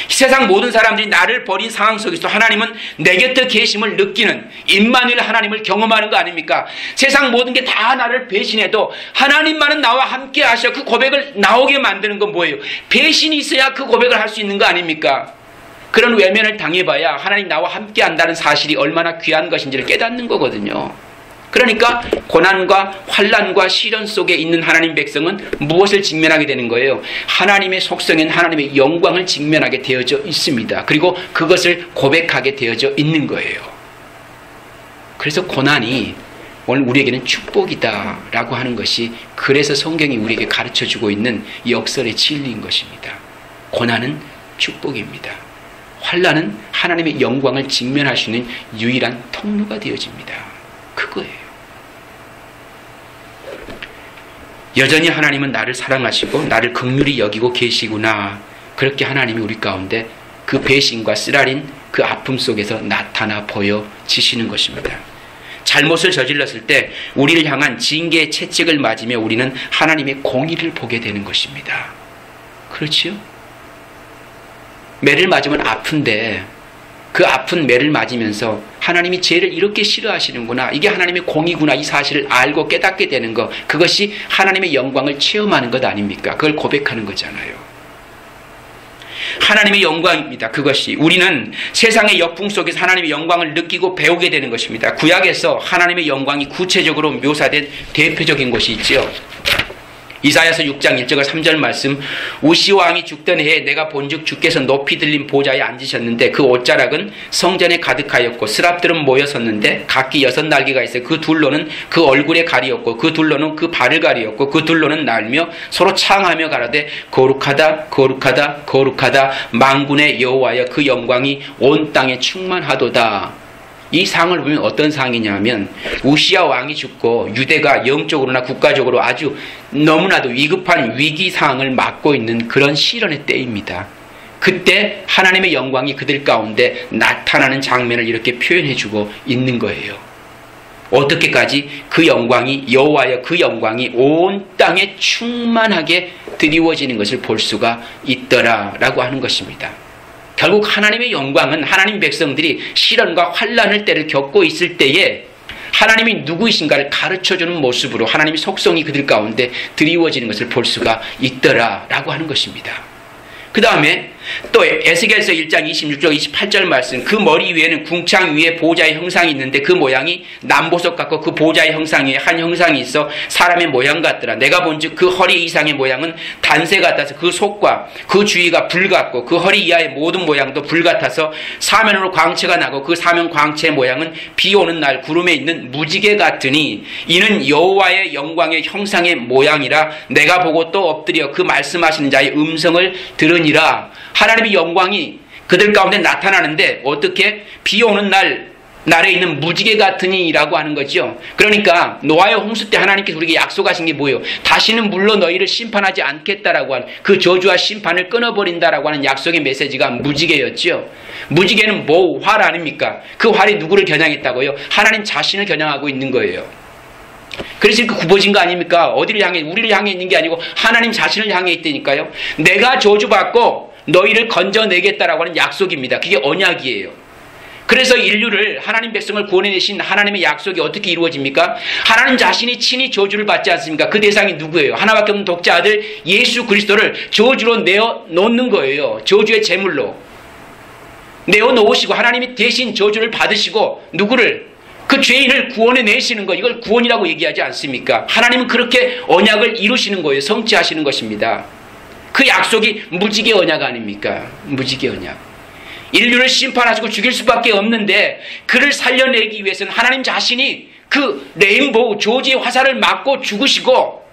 세상 모든 사람들이 나를 버린 상황 속에서 하나님은 내 곁에 계심을 느끼는 임마누엘 하나님을 경험하는 거 아닙니까? 세상 모든 게 다 나를 배신해도 하나님만은 나와 함께 하셔. 그 고백을 나오게 만드는 건 뭐예요? 배신이 있어야 그 고백을 할 수 있는 거 아닙니까? 그런 외면을 당해봐야 하나님 나와 함께 한다는 사실이 얼마나 귀한 것인지를 깨닫는 거거든요. 그러니까 고난과 환난과 시련 속에 있는 하나님 백성은 무엇을 직면하게 되는 거예요? 하나님의 속성인 하나님의 영광을 직면하게 되어져 있습니다. 그리고 그것을 고백하게 되어져 있는 거예요. 그래서 고난이 오늘 우리에게는 축복이다라고 하는 것이, 그래서 성경이 우리에게 가르쳐주고 있는 역설의 진리인 것입니다. 고난은 축복입니다. 환난은 하나님의 영광을 직면할 수 있는 유일한 통로가 되어집니다. 그거예요. 여전히 하나님은 나를 사랑하시고 나를 긍휼히 여기고 계시구나. 그렇게 하나님이 우리 가운데 그 배신과 쓰라린 그 아픔 속에서 나타나 보여지시는 것입니다. 잘못을 저질렀을 때 우리를 향한 징계의 채찍을 맞으며 우리는 하나님의 공의를 보게 되는 것입니다. 그렇지요? 매를 맞으면 아픈데 그 아픈 매를 맞으면서 하나님이 죄를 이렇게 싫어하시는구나, 이게 하나님의 공의구나, 이 사실을 알고 깨닫게 되는 것, 그것이 하나님의 영광을 체험하는 것 아닙니까? 그걸 고백하는 거잖아요. 하나님의 영광입니다. 그것이 우리는 세상의 역풍 속에서 하나님의 영광을 느끼고 배우게 되는 것입니다. 구약에서 하나님의 영광이 구체적으로 묘사된 대표적인 것이 있죠. 이사야서 6장 1절 3절 말씀, 우시아 왕이 죽던 해에 내가 본즉 주께서 높이 들린 보좌에 앉으셨는데 그 옷자락은 성전에 가득하였고 스랍들은 모여 섰는데 각기 6날개가 있어 그 둘로는 그 얼굴에 가리었고 그 둘로는 그 발을 가리었고 그 둘로는 날며 서로 창하며 가라되 거룩하다 거룩하다 거룩하다 만군의 여호와여, 그 영광이 온 땅에 충만하도다. 이 상을 보면 어떤 상이냐면, 우시아 왕이 죽고 유대가 영적으로나 국가적으로 아주 너무나도 위급한 위기 상황을 맞고 있는 그런 시련의 때입니다. 그때 하나님의 영광이 그들 가운데 나타나는 장면을 이렇게 표현해주고 있는 거예요. 어떻게까지? 그 영광이, 여호와여 그 영광이 온 땅에 충만하게 드리워지는 것을 볼 수가 있더라라고 하는 것입니다. 결국 하나님의 영광은 하나님 백성들이 시련과 환난을 때를 겪고 있을 때에 하나님이 누구이신가를 가르쳐주는 모습으로 하나님의 속성이 그들 가운데 드리워지는 것을 볼 수가 있더라라고 하는 것입니다. 그 다음에 또 에스겔서 1장 26절 28절 말씀, 그 머리 위에는 궁창 위에 보좌의 형상이 있는데 그 모양이 남보석 같고 그 보좌의 형상 위에 한 형상이 있어 사람의 모양 같더라. 내가 본즉 그 허리 이상의 모양은 단새 같아서 그 속과 그 주위가 불 같고 그 허리 이하의 모든 모양도 불 같아서 사면으로 광채가 나고 그 사면 광채의 모양은 비 오는 날 구름에 있는 무지개 같으니 이는 여호와의 영광의 형상의 모양이라. 내가 보고 또 엎드려 그 말씀하시는 자의 음성을 들으니라. 하나님의 영광이 그들 가운데 나타나는데 어떻게? 비 오는 날에 있는 무지개 같으니라고 하는 거죠. 그러니까 노아의 홍수 때 하나님께서 우리에게 약속하신 게 뭐예요? 다시는 물로 너희를 심판하지 않겠다라고 하는, 그 저주와 심판을 끊어버린다라고 하는 약속의 메시지가 무지개였죠. 무지개는 뭐? 활 아닙니까? 그 활이 누구를 겨냥했다고요? 하나님 자신을 겨냥하고 있는 거예요. 그래서 이렇게 굽어진 거 아닙니까? 어디를 향해? 우리를 향해 있는 게 아니고 하나님 자신을 향해 있다니까요. 내가 저주받고 너희를 건져내겠다라고 하는 약속입니다. 그게 언약이에요. 그래서 인류를, 하나님 백성을 구원해내신 하나님의 약속이 어떻게 이루어집니까? 하나님 자신이 친히 저주를 받지 않습니까? 그 대상이 누구예요? 하나밖에 없는 독자 아들 예수 그리스도를 저주로 내어놓는 거예요. 저주의 제물로 내어놓으시고 하나님이 대신 저주를 받으시고 누구를? 그 죄인을 구원해내시는 것, 이걸 구원이라고 얘기하지 않습니까? 하나님은 그렇게 언약을 이루시는 거예요. 성취하시는 것입니다. 그 약속이 무지개 언약 아닙니까? 무지개 언약. 인류를 심판하시고 죽일 수밖에 없는데 그를 살려내기 위해서는 하나님 자신이 그 레인보우 조지의 화살을 맞고 죽으시고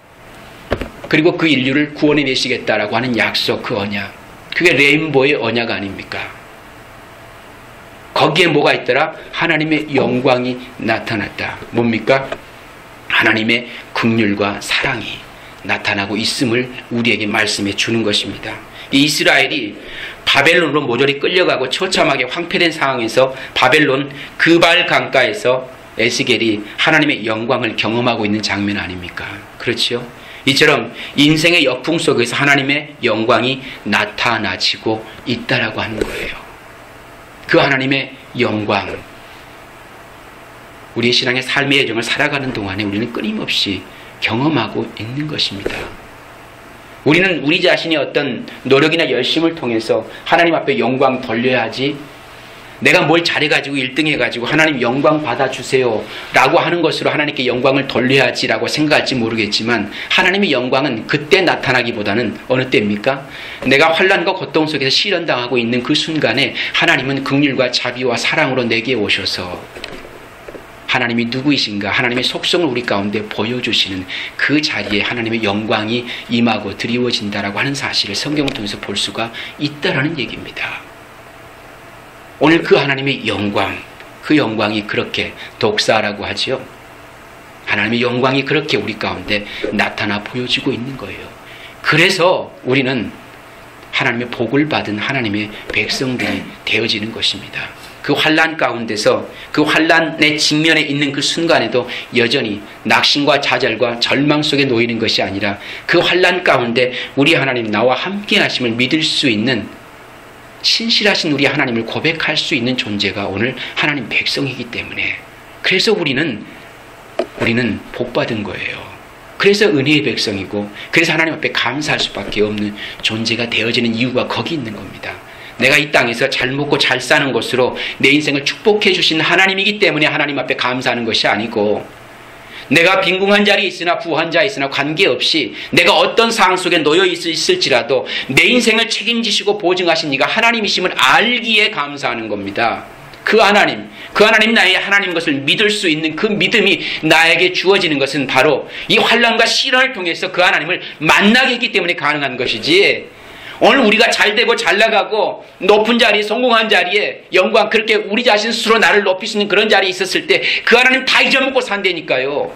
그리고 그 인류를 구원해내시겠다라고 하는 약속, 그 언약. 그게 레인보우의 언약 아닙니까? 거기에 뭐가 있더라? 하나님의 영광이 나타났다. 뭡니까? 하나님의 긍휼과 사랑이 나타나고 있음을 우리에게 말씀해 주는 것입니다. 이스라엘이 바벨론으로 모조리 끌려가고 처참하게 황폐된 상황에서 바벨론 그발 강가에서 에스겔이 하나님의 영광을 경험하고 있는 장면 아닙니까? 그렇죠? 이처럼 인생의 역풍 속에서 하나님의 영광이 나타나지고 있다라고 하는 거예요. 그 하나님의 영광, 우리의 신앙의 삶의 여정을 살아가는 동안에 우리는 끊임없이 경험하고 있는 것입니다. 우리는 우리 자신의 어떤 노력이나 열심을 통해서 하나님 앞에 영광 돌려야지, 내가 뭘 잘해가지고 1등 해가지고 하나님 영광 받아주세요 라고 하는 것으로 하나님께 영광을 돌려야지라고 생각할지 모르겠지만 하나님의 영광은 그때 나타나기보다는 어느 때입니까? 내가 환난과 고통 속에서 시련당하고 있는 그 순간에 하나님은 긍휼과 자비와 사랑으로 내게 오셔서 하나님이 누구이신가, 하나님의 속성을 우리 가운데 보여주시는 그 자리에 하나님의 영광이 임하고 드리워진다라고 하는 사실을 성경을 통해서 볼 수가 있다라는 얘기입니다. 오늘 그 하나님의 영광, 그 영광이 그렇게 독사라고 하지요. 하나님의 영광이 그렇게 우리 가운데 나타나 보여지고 있는 거예요. 그래서 우리는 하나님의 복을 받은 하나님의 백성들이 되어지는 것입니다. 그 환난 가운데서 그 환난의 직면에 있는 그 순간에도 여전히 낙심과 좌절과 절망 속에 놓이는 것이 아니라 그 환난 가운데 우리 하나님 나와 함께 하심을 믿을 수 있는 신실하신 우리 하나님을 고백할 수 있는 존재가 오늘 하나님 백성이기 때문에 그래서 우리는 복받은 거예요. 그래서 은혜의 백성이고 그래서 하나님 앞에 감사할 수밖에 없는 존재가 되어지는 이유가 거기 있는 겁니다. 내가 이 땅에서 잘 먹고 잘 사는 것으로 내 인생을 축복해 주신 하나님이기 때문에 하나님 앞에 감사하는 것이 아니고 내가 빈궁한 자리에 있으나 부한 자에 있으나 관계없이 내가 어떤 상황 속에 놓여 있을지라도 내 인생을 책임지시고 보증하신 이가 하나님이심을 알기에 감사하는 겁니다. 그 하나님 나의 하나님 것을 믿을 수 있는 그 믿음이 나에게 주어지는 것은 바로 이 환난과 시련을 통해서 그 하나님을 만나게 했기 때문에 가능한 것이지 오늘 우리가 잘되고 잘나가고 높은 자리에 성공한 자리에 영광 그렇게 우리 자신 스스로 나를 높일 수 있는 그런 자리에 있었을 때 그 하나님 다 잊어먹고 산다니까요.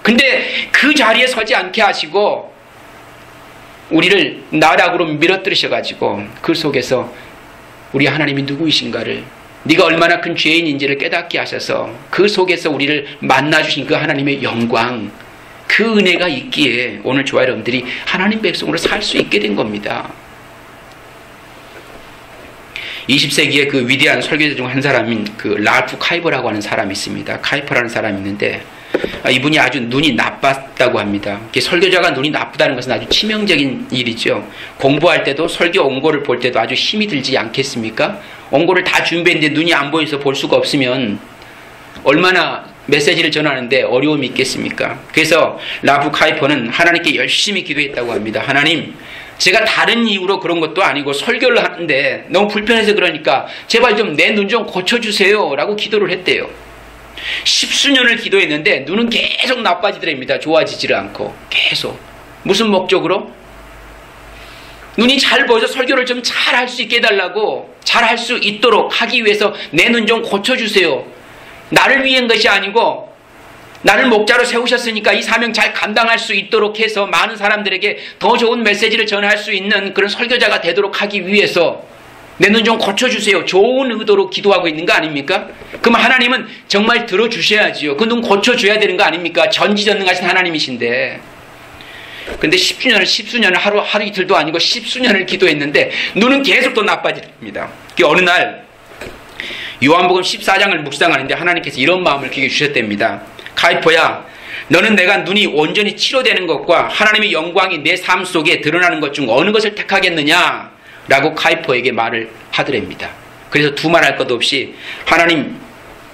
근데 그 자리에 서지 않게 하시고 우리를 나락으로 밀어뜨리셔가지고 그 속에서 우리 하나님이 누구이신가를 네가 얼마나 큰 죄인인지를 깨닫게 하셔서 그 속에서 우리를 만나주신 그 하나님의 영광 그 은혜가 있기에 오늘 저와 여러분들이 하나님 백성으로 살 수 있게 된 겁니다. 20세기에 그 위대한 설교자 중 한 사람인 그 랄프 카이퍼라고 하는 사람이 있습니다. 카이퍼라는 사람이 있는데 이분이 아주 눈이 나빴다고 합니다. 설교자가 눈이 나쁘다는 것은 아주 치명적인 일이죠. 공부할 때도 설교 원고를 볼 때도 아주 힘이 들지 않겠습니까? 원고를 다 준비했는데 눈이 안 보여서 볼 수가 없으면 얼마나 메시지를 전하는데 어려움이 있겠습니까? 그래서 라프 카이퍼는 하나님께 열심히 기도했다고 합니다. 하나님, 제가 다른 이유로 그런 것도 아니고 설교를 하는데 너무 불편해서 그러니까 제발 좀 내 눈 좀 고쳐주세요 라고 기도를 했대요. 10수년을 기도했는데 눈은 계속 나빠지더랍니다. 좋아지지를 않고 계속. 무슨 목적으로? 눈이 잘 보여서 설교를 좀 잘 할 수 있게 해달라고 잘 할 수 있도록 하기 위해서 내 눈 좀 고쳐주세요. 나를 위한 것이 아니고 나를 목자로 세우셨으니까 이 사명 잘 감당할 수 있도록 해서 많은 사람들에게 더 좋은 메시지를 전할 수 있는 그런 설교자가 되도록 하기 위해서 내 눈 좀 고쳐주세요. 좋은 의도로 기도하고 있는 거 아닙니까? 그럼 하나님은 정말 들어주셔야지요. 그 눈 고쳐줘야 되는 거 아닙니까? 전지전능하신 하나님이신데. 근데 10수년을 하루 이틀도 아니고 10수년을 기도했는데 눈은 계속 더 나빠집니다. 어느 날 요한복음 14장을 묵상하는데 하나님께서 이런 마음을 그에게 주셨답니다. 카이퍼야, 너는 내가 눈이 온전히 치료되는 것과 하나님의 영광이 내 삶 속에 드러나는 것 중 어느 것을 택하겠느냐? 라고 카이퍼에게 말을 하더랍니다. 그래서 두말할 것 없이 하나님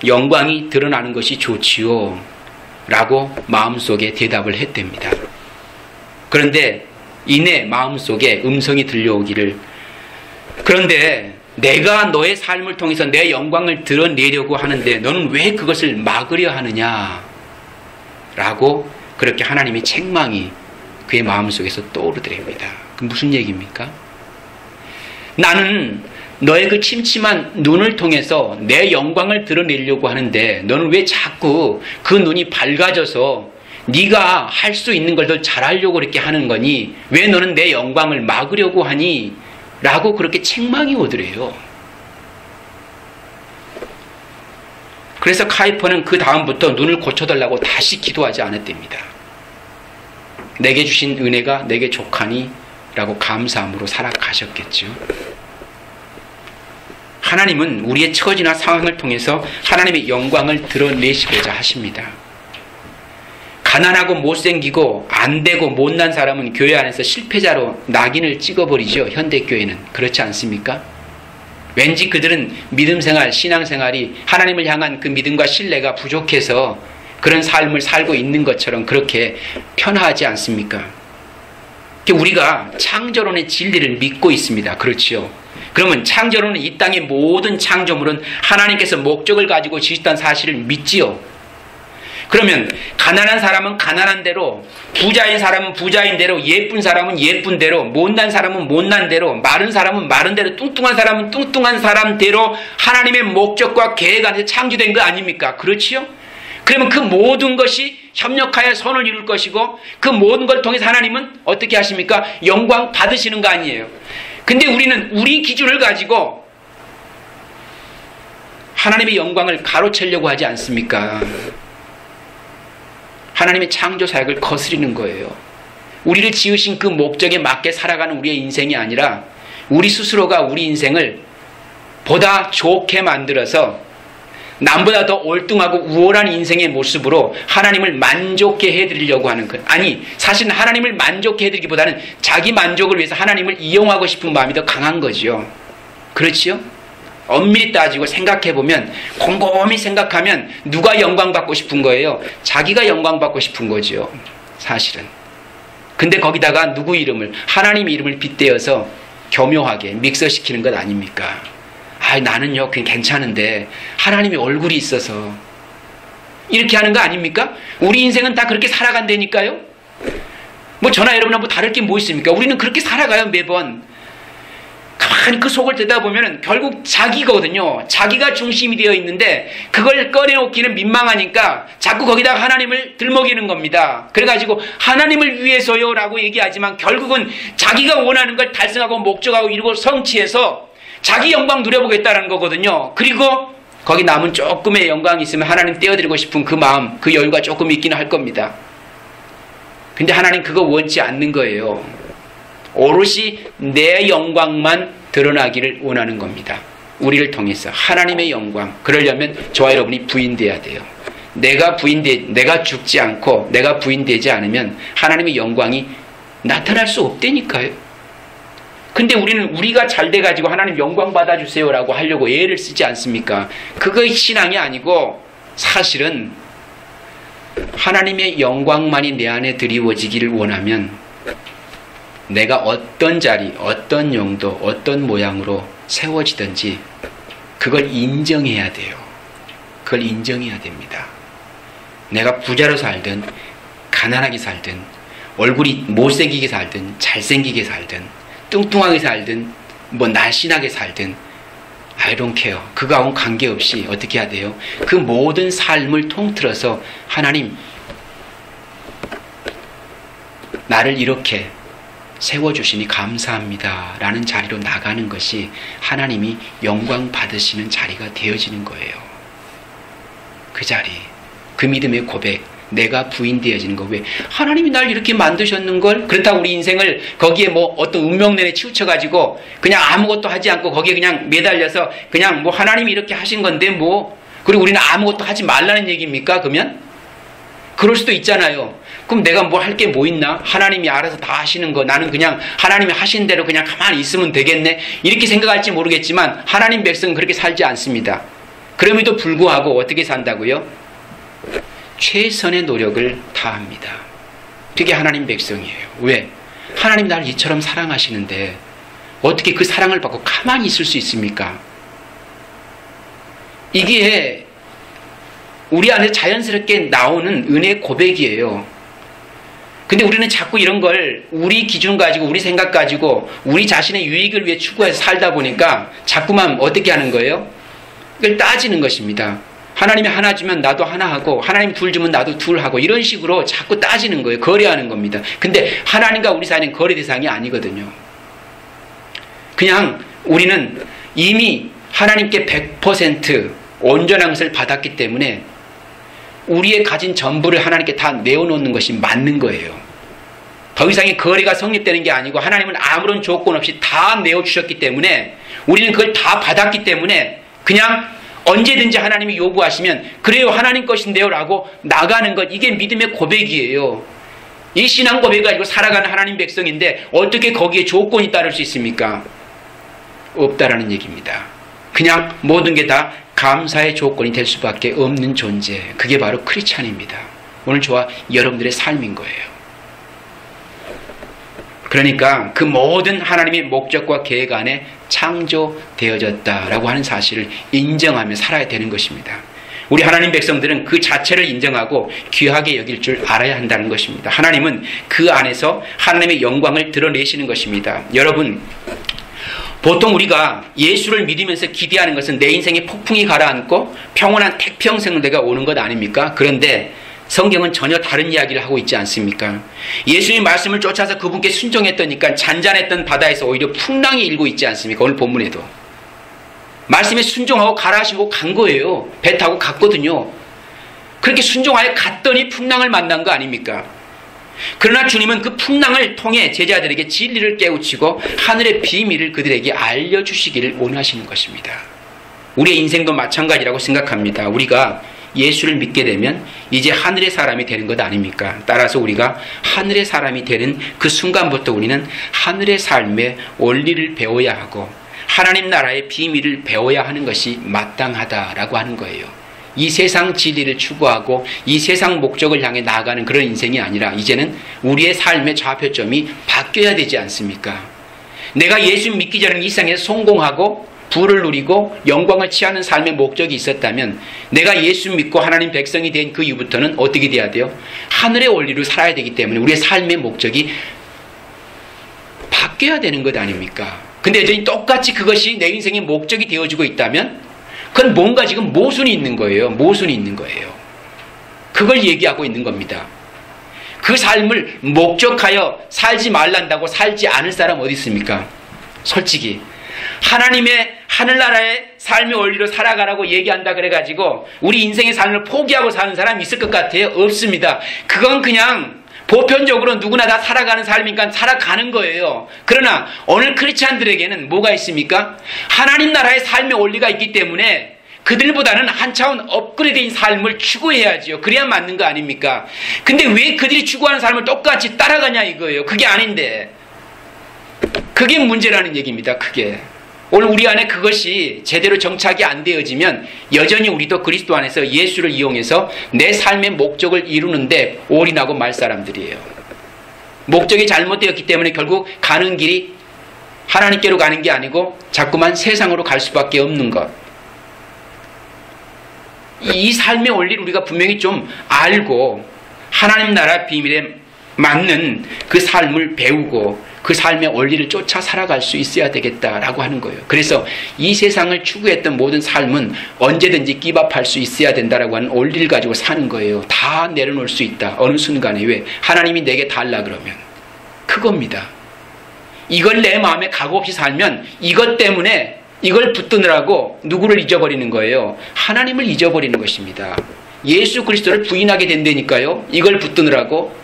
영광이 드러나는 것이 좋지요 라고 마음속에 대답을 했답니다. 그런데 이내 마음속에 음성이 들려오기를 그런데 내가 너의 삶을 통해서 내 영광을 드러내려고 하는데 너는 왜 그것을 막으려 하느냐 라고 그렇게 하나님의 책망이 그의 마음속에서 떠오르더랍니다. 그 무슨 얘기입니까? 나는 너의 그 침침한 눈을 통해서 내 영광을 드러내려고 하는데 너는 왜 자꾸 그 눈이 밝아져서 네가 할 수 있는 걸 더 잘하려고 그렇게 하는 거니? 왜 너는 내 영광을 막으려고 하니? 라고 그렇게 책망이 오더래요. 그래서 카이퍼는 그 다음부터 눈을 고쳐달라고 다시 기도하지 않았답니다. 내게 주신 은혜가 내게 족하니 라고 감사함으로 살아가셨겠죠. 하나님은 우리의 처지나 상황을 통해서 하나님의 영광을 드러내시고자 하십니다. 가난하고 못생기고 안되고 못난 사람은 교회 안에서 실패자로 낙인을 찍어버리죠. 현대교회는. 그렇지 않습니까? 왠지 그들은 믿음생활, 신앙생활이 하나님을 향한 그 믿음과 신뢰가 부족해서 그런 삶을 살고 있는 것처럼 그렇게 편하지 않습니까? 우리가 창조론의 진리를 믿고 있습니다. 그렇지요? 그러면 창조론은 이 땅의 모든 창조물은 하나님께서 목적을 가지고 지으셨다는 사실을 믿지요. 그러면 가난한 사람은 가난한 대로, 부자인 사람은 부자인 대로, 예쁜 사람은 예쁜 대로, 못난 사람은 못난 대로, 마른 사람은 마른 대로, 뚱뚱한 사람은 뚱뚱한 사람대로 하나님의 목적과 계획 안에서 창조된 거 아닙니까? 그렇지요? 그러면 그 모든 것이 협력하여 선을 이룰 것이고 그 모든 걸 통해서 하나님은 어떻게 하십니까? 영광 받으시는 거 아니에요. 근데 우리는 우리 기준을 가지고 하나님의 영광을 가로채려고 하지 않습니까? 하나님의 창조 사역을 거스리는 거예요. 우리를 지으신 그 목적에 맞게 살아가는 우리의 인생이 아니라 우리 스스로가 우리 인생을 보다 좋게 만들어서 남보다 더 올등하고 우월한 인생의 모습으로 하나님을 만족해 해드리려고 하는 것. 아니, 사실은 하나님을 만족해 해드리기보다는 자기 만족을 위해서 하나님을 이용하고 싶은 마음이 더 강한 거지요. 그렇지요? 엄밀히 따지고 생각해보면, 곰곰이 생각하면 누가 영광받고 싶은 거예요? 자기가 영광받고 싶은 거지요. 사실은. 근데 거기다가 누구 이름을, 하나님 이름을 빗대어서 교묘하게 믹서시키는 것 아닙니까? 나는요 그냥 괜찮은데 하나님의 얼굴이 있어서 이렇게 하는 거 아닙니까? 우리 인생은 다 그렇게 살아간다니까요. 뭐 저나 여러분하고 뭐 다를 게 뭐 있습니까? 우리는 그렇게 살아가요. 매번 가만히 그 속을 들여다보면 결국 자기거든요. 자기가 중심이 되어 있는데 그걸 꺼내놓기는 민망하니까 자꾸 거기다가 하나님을 들먹이는 겁니다. 그래가지고 하나님을 위해서요 라고 얘기하지만 결국은 자기가 원하는 걸 달성하고 목적하고 이루고 성취해서 자기 영광 누려보겠다는 거거든요. 그리고 거기 남은 조금의 영광이 있으면 하나님 떼어드리고 싶은 그 마음, 그 여유가 조금 있기는 할 겁니다. 근데 하나님 그거 원치 않는 거예요. 오롯이 내 영광만 드러나기를 원하는 겁니다. 우리를 통해서 하나님의 영광. 그러려면 저와 여러분이 부인돼야 돼요. 내가 죽지 않고 내가 부인되지 않으면 하나님의 영광이 나타날 수 없다니까요. 근데 우리는 우리가 잘 돼가지고 하나님 영광 받아주세요 라고 하려고 애를 쓰지 않습니까? 그거 신앙이 아니고 사실은 하나님의 영광만이 내 안에 드리워지기를 원하면 내가 어떤 자리, 어떤 용도, 어떤 모양으로 세워지든지 그걸 인정해야 돼요. 그걸 인정해야 됩니다. 내가 부자로 살든 가난하게 살든 얼굴이 못생기게 살든 잘생기게 살든 뚱뚱하게 살든 뭐 날씬하게 살든 I don't care. 그거하고는 관계없이 어떻게 해야 돼요? 그 모든 삶을 통틀어서 하나님 나를 이렇게 세워주시니 감사합니다 라는 자리로 나가는 것이 하나님이 영광 받으시는 자리가 되어지는 거예요. 그 자리, 그 믿음의 고백, 내가 부인되어지는 거. 왜? 하나님이 날 이렇게 만드셨는걸? 그렇다고 우리 인생을 거기에 뭐 어떤 운명론에 치우쳐가지고 그냥 아무것도 하지 않고 거기에 그냥 매달려서 그냥 뭐 하나님이 이렇게 하신 건데 뭐, 그리고 우리는 아무것도 하지 말라는 얘기입니까? 그러면? 그럴 수도 있잖아요. 그럼 내가 뭐 할 게 뭐 있나? 하나님이 알아서 다 하시는 거 나는 그냥 하나님이 하신 대로 그냥 가만히 있으면 되겠네? 이렇게 생각할지 모르겠지만 하나님 백성은 그렇게 살지 않습니다. 그럼에도 불구하고 어떻게 산다고요? 최선의 노력을 다합니다. 그게 하나님 백성이에요. 왜? 하나님 나를 이처럼 사랑하시는데 어떻게 그 사랑을 받고 가만히 있을 수 있습니까? 이게 우리 안에 자연스럽게 나오는 은혜 고백이에요. 근데 우리는 자꾸 이런 걸 우리 기준 가지고 우리 생각 가지고 우리 자신의 유익을 위해 추구해서 살다 보니까 자꾸만 어떻게 하는 거예요? 이걸 따지는 것입니다. 하나님이 하나 주면 나도 하나 하고 하나님이 둘 주면 나도 둘 하고 이런 식으로 자꾸 따지는 거예요. 거래하는 겁니다. 근데 하나님과 우리 사이는 거래 대상이 아니거든요. 그냥 우리는 이미 하나님께 100% 온전한 것을 받았기 때문에 우리의 가진 전부를 하나님께 다 내어놓는 것이 맞는 거예요. 더 이상의 거래가 성립되는 게 아니고 하나님은 아무런 조건 없이 다 내어주셨기 때문에 우리는 그걸 다 받았기 때문에 그냥 언제든지 하나님이 요구하시면 그래요 하나님 것인데요 라고 나가는 것, 이게 믿음의 고백이에요. 이 신앙 고백을 가지고 살아가는 하나님 백성인데 어떻게 거기에 조건이 따를 수 있습니까? 없다라는 얘기입니다. 그냥 모든 게 다 감사의 조건이 될 수밖에 없는 존재. 그게 바로 크리스찬입니다. 오늘 저와 여러분들의 삶인 거예요. 그러니까 그 모든 하나님의 목적과 계획 안에 창조되어졌다라고 하는 사실을 인정하며 살아야 되는 것입니다. 우리 하나님 백성들은 그 자체를 인정하고 귀하게 여길 줄 알아야 한다는 것입니다. 하나님은 그 안에서 하나님의 영광을 드러내시는 것입니다. 여러분, 보통 우리가 예수를 믿으면서 기대하는 것은 내 인생에 폭풍이 가라앉고 평온한 태평성대가 오는 것 아닙니까? 그런데 성경은 전혀 다른 이야기를 하고 있지 않습니까? 예수의 말씀을 쫓아서 그분께 순종했더니까 잔잔했던 바다에서 오히려 풍랑이 일고 있지 않습니까? 오늘 본문에도. 말씀에 순종하고 가라 하시고 간 거예요. 배 타고 갔거든요. 그렇게 순종하여 갔더니 풍랑을 만난 거 아닙니까? 그러나 주님은 그 풍랑을 통해 제자들에게 진리를 깨우치고 하늘의 비밀을 그들에게 알려주시기를 원하시는 것입니다. 우리의 인생도 마찬가지라고 생각합니다. 우리가 예수를 믿게 되면 이제 하늘의 사람이 되는 것 아닙니까? 따라서 우리가 하늘의 사람이 되는 그 순간부터 우리는 하늘의 삶의 원리를 배워야 하고 하나님 나라의 비밀을 배워야 하는 것이 마땅하다라고 하는 거예요. 이 세상 진리를 추구하고 이 세상 목적을 향해 나아가는 그런 인생이 아니라 이제는 우리의 삶의 좌표점이 바뀌어야 되지 않습니까? 내가 예수 믿기 전에는 이 세상에서 성공하고 부를 누리고 영광을 취하는 삶의 목적이 있었다면 내가 예수 믿고 하나님 백성이 된 그 이후부터는 어떻게 돼야 돼요? 하늘의 원리로 살아야 되기 때문에 우리의 삶의 목적이 바뀌어야 되는 것 아닙니까? 근데 여전히 똑같이 그것이 내 인생의 목적이 되어지고 있다면 그건 뭔가 지금 모순이 있는 거예요. 모순이 있는 거예요. 그걸 얘기하고 있는 겁니다. 그 삶을 목적하여 살지 말란다고 살지 않을 사람 어디 있습니까? 솔직히 하나님의 하늘나라의 삶의 원리로 살아가라고 얘기한다 그래가지고 우리 인생의 삶을 포기하고 사는 사람이 있을 것 같아요? 없습니다. 그건 그냥 보편적으로 누구나 다 살아가는 삶이니까 살아가는 거예요. 그러나 오늘 크리스찬들에게는 뭐가 있습니까? 하나님 나라의 삶의 원리가 있기 때문에 그들보다는 한 차원 업그레이드인 삶을 추구해야지요. 그래야 맞는 거 아닙니까? 근데 왜 그들이 추구하는 삶을 똑같이 따라가냐 이거예요. 그게 아닌데. 그게 문제라는 얘기입니다. 그게. 오늘 우리 안에 그것이 제대로 정착이 안 되어지면 여전히 우리도 그리스도 안에서 예수를 이용해서 내 삶의 목적을 이루는데 올인하고 말 사람들이에요. 목적이 잘못되었기 때문에 결국 가는 길이 하나님께로 가는 게 아니고 자꾸만 세상으로 갈 수밖에 없는 것. 이 삶의 원리를 우리가 분명히 좀 알고 하나님 나라 비밀에 맞는 그 삶을 배우고 그 삶의 원리를 쫓아 살아갈 수 있어야 되겠다라고 하는 거예요. 그래서 이 세상을 추구했던 모든 삶은 언제든지 기밥할 수 있어야 된다라고 하는 원리를 가지고 사는 거예요. 다 내려놓을 수 있다. 어느 순간에. 왜? 하나님이 내게 달라 그러면. 그겁니다. 이걸 내 마음에 각오 없이 살면 이것 때문에 이걸 붙드느라고 누구를 잊어버리는 거예요? 하나님을 잊어버리는 것입니다. 예수 그리스도를 부인하게 된다니까요. 이걸 붙드느라고.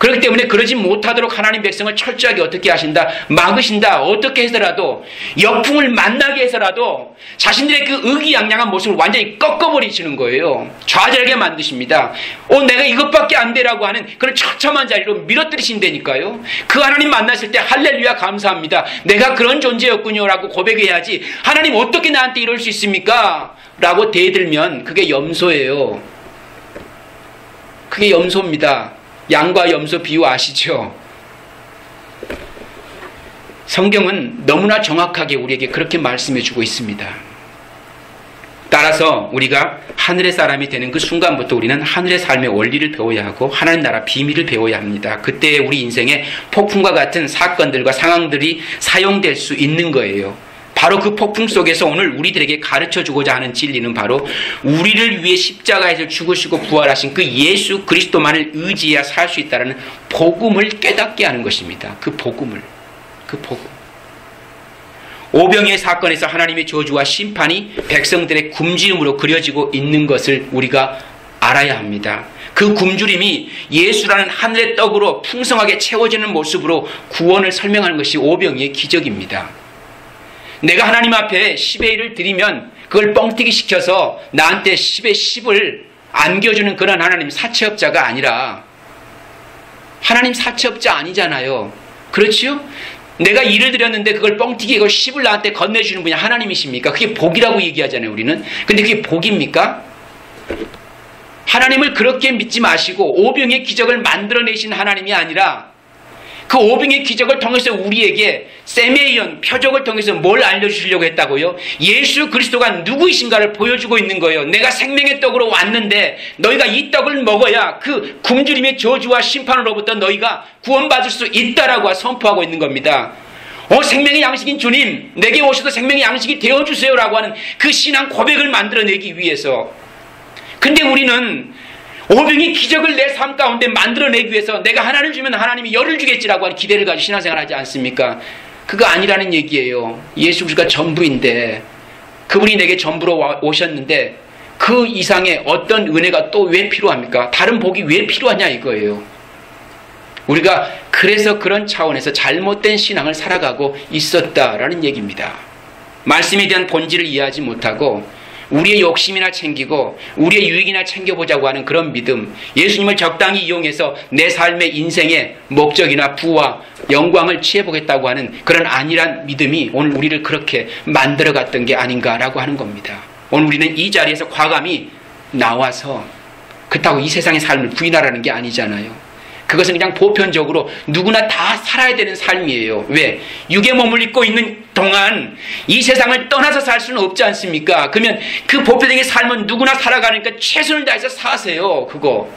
그렇기 때문에 그러지 못하도록 하나님 백성을 철저하게 어떻게 하신다? 막으신다. 어떻게 해서라도 역풍을 만나게 해서라도 자신들의 그 의기양양한 모습을 완전히 꺾어버리시는 거예요. 좌절하게 만드십니다. 내가 이것밖에 안 되라고 하는 그런 처참한 자리로 밀어뜨리신다니까요. 그 하나님 만났을 때 할렐루야 감사합니다. 내가 그런 존재였군요 라고 고백해야지 하나님 어떻게 나한테 이럴 수 있습니까? 라고 대들면 그게 염소예요. 그게 염소입니다. 양과 염소 비유 아시죠? 성경은 너무나 정확하게 우리에게 그렇게 말씀해주고 있습니다. 따라서 우리가 하늘의 사람이 되는 그 순간부터 우리는 하늘의 삶의 원리를 배워야 하고 하나님 나라 비밀을 배워야 합니다. 그때 우리 인생에 폭풍과 같은 사건들과 상황들이 사용될 수 있는 거예요. 바로 그 폭풍 속에서 오늘 우리들에게 가르쳐주고자 하는 진리는 바로 우리를 위해 십자가에서 죽으시고 부활하신 그 예수 그리스도만을 의지해야 살 수 있다는 복음을 깨닫게 하는 것입니다. 그 복음. 오병이의 사건에서 하나님의 저주와 심판이 백성들의 굶주림으로 그려지고 있는 것을 우리가 알아야 합니다. 그 굶주림이 예수라는 하늘의 떡으로 풍성하게 채워지는 모습으로 구원을 설명하는 것이 오병이의 기적입니다. 내가 하나님 앞에 10의 1을 드리면 그걸 뻥튀기 시켜서 나한테 10의 10을 안겨주는 그런 하나님 사채업자가 아니라 하나님 사채업자 아니잖아요. 그렇지요? 내가 일을 드렸는데 그걸 뻥튀기 이거 10을 나한테 건네주는 분이 하나님이십니까? 그게 복이라고 얘기하잖아요, 우리는. 근데 그게 복입니까? 하나님을 그렇게 믿지 마시고 오병의 기적을 만들어내신 하나님이 아니라 그 오병의 기적을 통해서 우리에게 세메이언 표적을 통해서 뭘 알려주시려고 했다고요? 예수 그리스도가 누구이신가를 보여주고 있는 거예요. 내가 생명의 떡으로 왔는데 너희가 이 떡을 먹어야 그 굶주림의 저주와 심판으로부터 너희가 구원받을 수 있다라고 선포하고 있는 겁니다. 생명의 양식인 주님, 내게 오셔서 생명의 양식이 되어주세요 라고 하는 그 신앙 고백을 만들어내기 위해서. 근데 우리는 오병의 기적을 내 삶 가운데 만들어내기 위해서 내가 하나를 주면 하나님이 열을 주겠지라고 하는 기대를 가지고 신앙생활 하지 않습니까? 그거 아니라는 얘기예요. 예수 그리스도가 전부인데, 그분이 내게 전부로 오셨는데 그 이상의 어떤 은혜가 또 왜 필요합니까? 다른 복이 왜 필요하냐 이거예요. 우리가 그래서 그런 차원에서 잘못된 신앙을 살아가고 있었다라는 얘기입니다. 말씀에 대한 본질을 이해하지 못하고 우리의 욕심이나 챙기고 우리의 유익이나 챙겨보자고 하는 그런 믿음, 예수님을 적당히 이용해서 내 삶의 인생의 목적이나 부와 영광을 취해보겠다고 하는 그런 안일한 믿음이 오늘 우리를 그렇게 만들어갔던 게 아닌가라고 하는 겁니다. 오늘 우리는 이 자리에서 과감히 나와서 그렇다고 이 세상의 삶을 부인하라는 게 아니잖아요. 그것은 그냥 보편적으로 누구나 다 살아야 되는 삶이에요. 왜? 육의 몸을 입고 있는 동안 이 세상을 떠나서 살 수는 없지 않습니까? 그러면 그 보편적인 삶은 누구나 살아가니까 최선을 다해서 사세요. 그거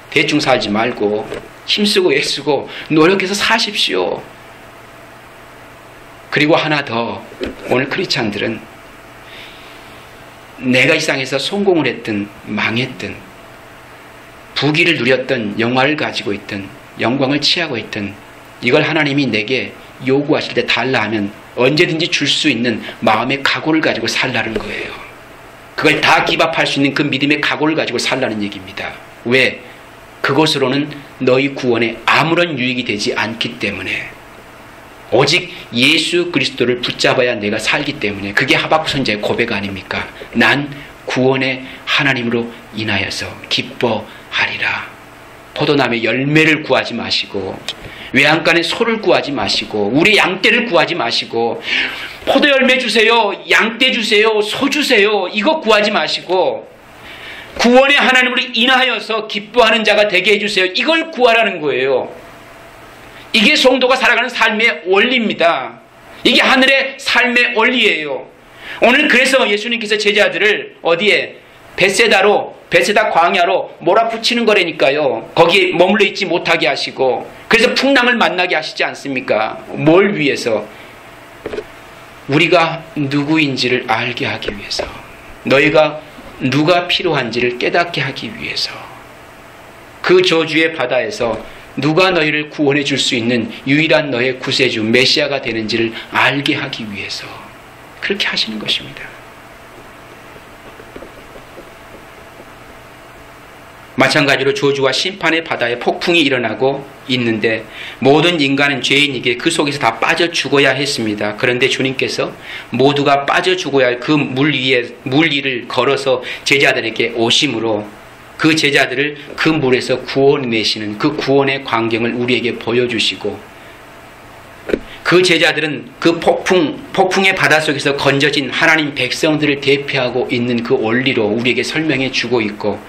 대충 살지 말고 힘쓰고 애쓰고 노력해서 사십시오. 그리고 하나 더, 오늘 크리스찬들은 내가 이 세상에서 성공을 했든 망했든 부귀를 누렸던, 영화를 가지고 있던, 영광을 취하고 있던, 이걸 하나님이 내게 요구하실 때 달라 하면 언제든지 줄 수 있는 마음의 각오를 가지고 살라는 거예요. 그걸 다 기밥할 수 있는 그 믿음의 각오를 가지고 살라는 얘기입니다. 왜? 그것으로는 너희 구원에 아무런 유익이 되지 않기 때문에, 오직 예수 그리스도를 붙잡아야 내가 살기 때문에. 그게 하박국 선지자의 고백 아닙니까? 난 구원의 하나님으로 인하여서 기뻐하리라. 포도나무의 열매를 구하지 마시고, 외양간의 소를 구하지 마시고, 우리 양떼를 구하지 마시고, 포도 열매 주세요, 양떼 주세요, 소 주세요, 이거 구하지 마시고, 구원의 하나님으로 인하여서 기뻐하는 자가 되게 해주세요, 이걸 구하라는 거예요. 이게 성도가 살아가는 삶의 원리입니다. 이게 하늘의 삶의 원리예요. 오늘 그래서 예수님께서 제자들을 어디에? 베세다 광야로 몰아붙이는 거라니까요. 거기에 머물러 있지 못하게 하시고, 그래서 풍랑을 만나게 하시지 않습니까? 뭘 위해서? 우리가 누구인지를 알게 하기 위해서, 너희가 누가 필요한지를 깨닫게 하기 위해서, 그 저주의 바다에서 누가 너희를 구원해 줄 수 있는 유일한 너의 구세주 메시아가 되는지를 알게 하기 위해서 그렇게 하시는 것입니다. 마찬가지로 저주와 심판의 바다에 폭풍이 일어나고 있는데 모든 인간은 죄인이기에 그 속에서 다 빠져 죽어야 했습니다. 그런데 주님께서 모두가 빠져 죽어야 할 그 물 위를 걸어서 제자들에게 오심으로 그 제자들을 그 물에서 구원내시는 그 구원의 광경을 우리에게 보여주시고, 그 제자들은 그 폭풍의 바다 속에서 건져진 하나님 백성들을 대표하고 있는 그 원리로 우리에게 설명해 주고 있고,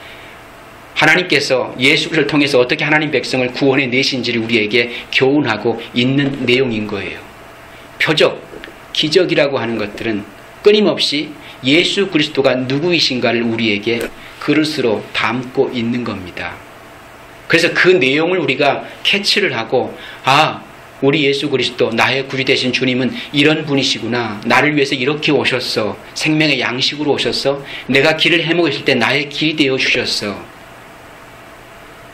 하나님께서 예수 그리스도를 통해서 어떻게 하나님 백성을 구원해 내신지를 우리에게 교훈하고 있는 내용인 거예요. 표적, 기적이라고 하는 것들은 끊임없이 예수 그리스도가 누구이신가를 우리에게 그릇으로 담고 있는 겁니다. 그래서 그 내용을 우리가 캐치를 하고, 우리 예수 그리스도, 나의 구주 되신 주님은 이런 분이시구나. 나를 위해서 이렇게 오셨어. 생명의 양식으로 오셨어. 내가 길을 헤매고 있을 때 나의 길이 되어 주셨어.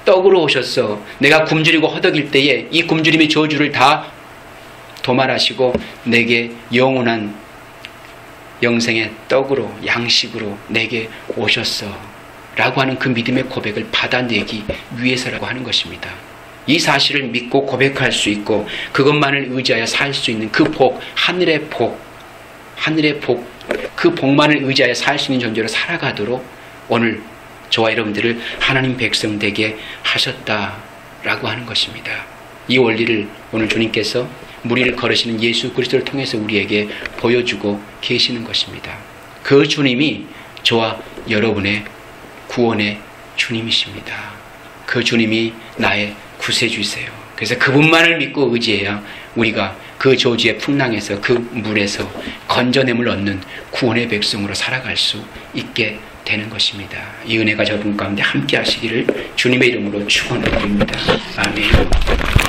떡으로 오셨어. 내가 굶주리고 허덕일 때에 이 굶주림의 저주를 다 도말하시고 내게 영원한 영생의 떡으로, 양식으로 내게 오셨어 라고 하는 그 믿음의 고백을 받아내기 위해서라고 하는 것입니다. 이 사실을 믿고 고백할 수 있고 그것만을 의지하여 살 수 있는 그 복, 하늘의 복, 그 복만을 의지하여 살 수 있는 존재로 살아가도록 오늘 저와 여러분들을 하나님 백성 되게 하셨다라고 하는 것입니다. 이 원리를 오늘 주님께서 무리를 걸으시는 예수 그리스도를 통해서 우리에게 보여주고 계시는 것입니다. 그 주님이 저와 여러분의 구원의 주님이십니다. 그 주님이 나의 구세주이세요. 그래서 그분만을 믿고 의지해야 우리가 그 저주의 풍랑에서 그 물에서 건져냄을 얻는 구원의 백성으로 살아갈 수 있게 되는 것입니다. 이 은혜가 여러분 가운데 함께 하시기를 주님의 이름으로 축원드립니다. 아멘.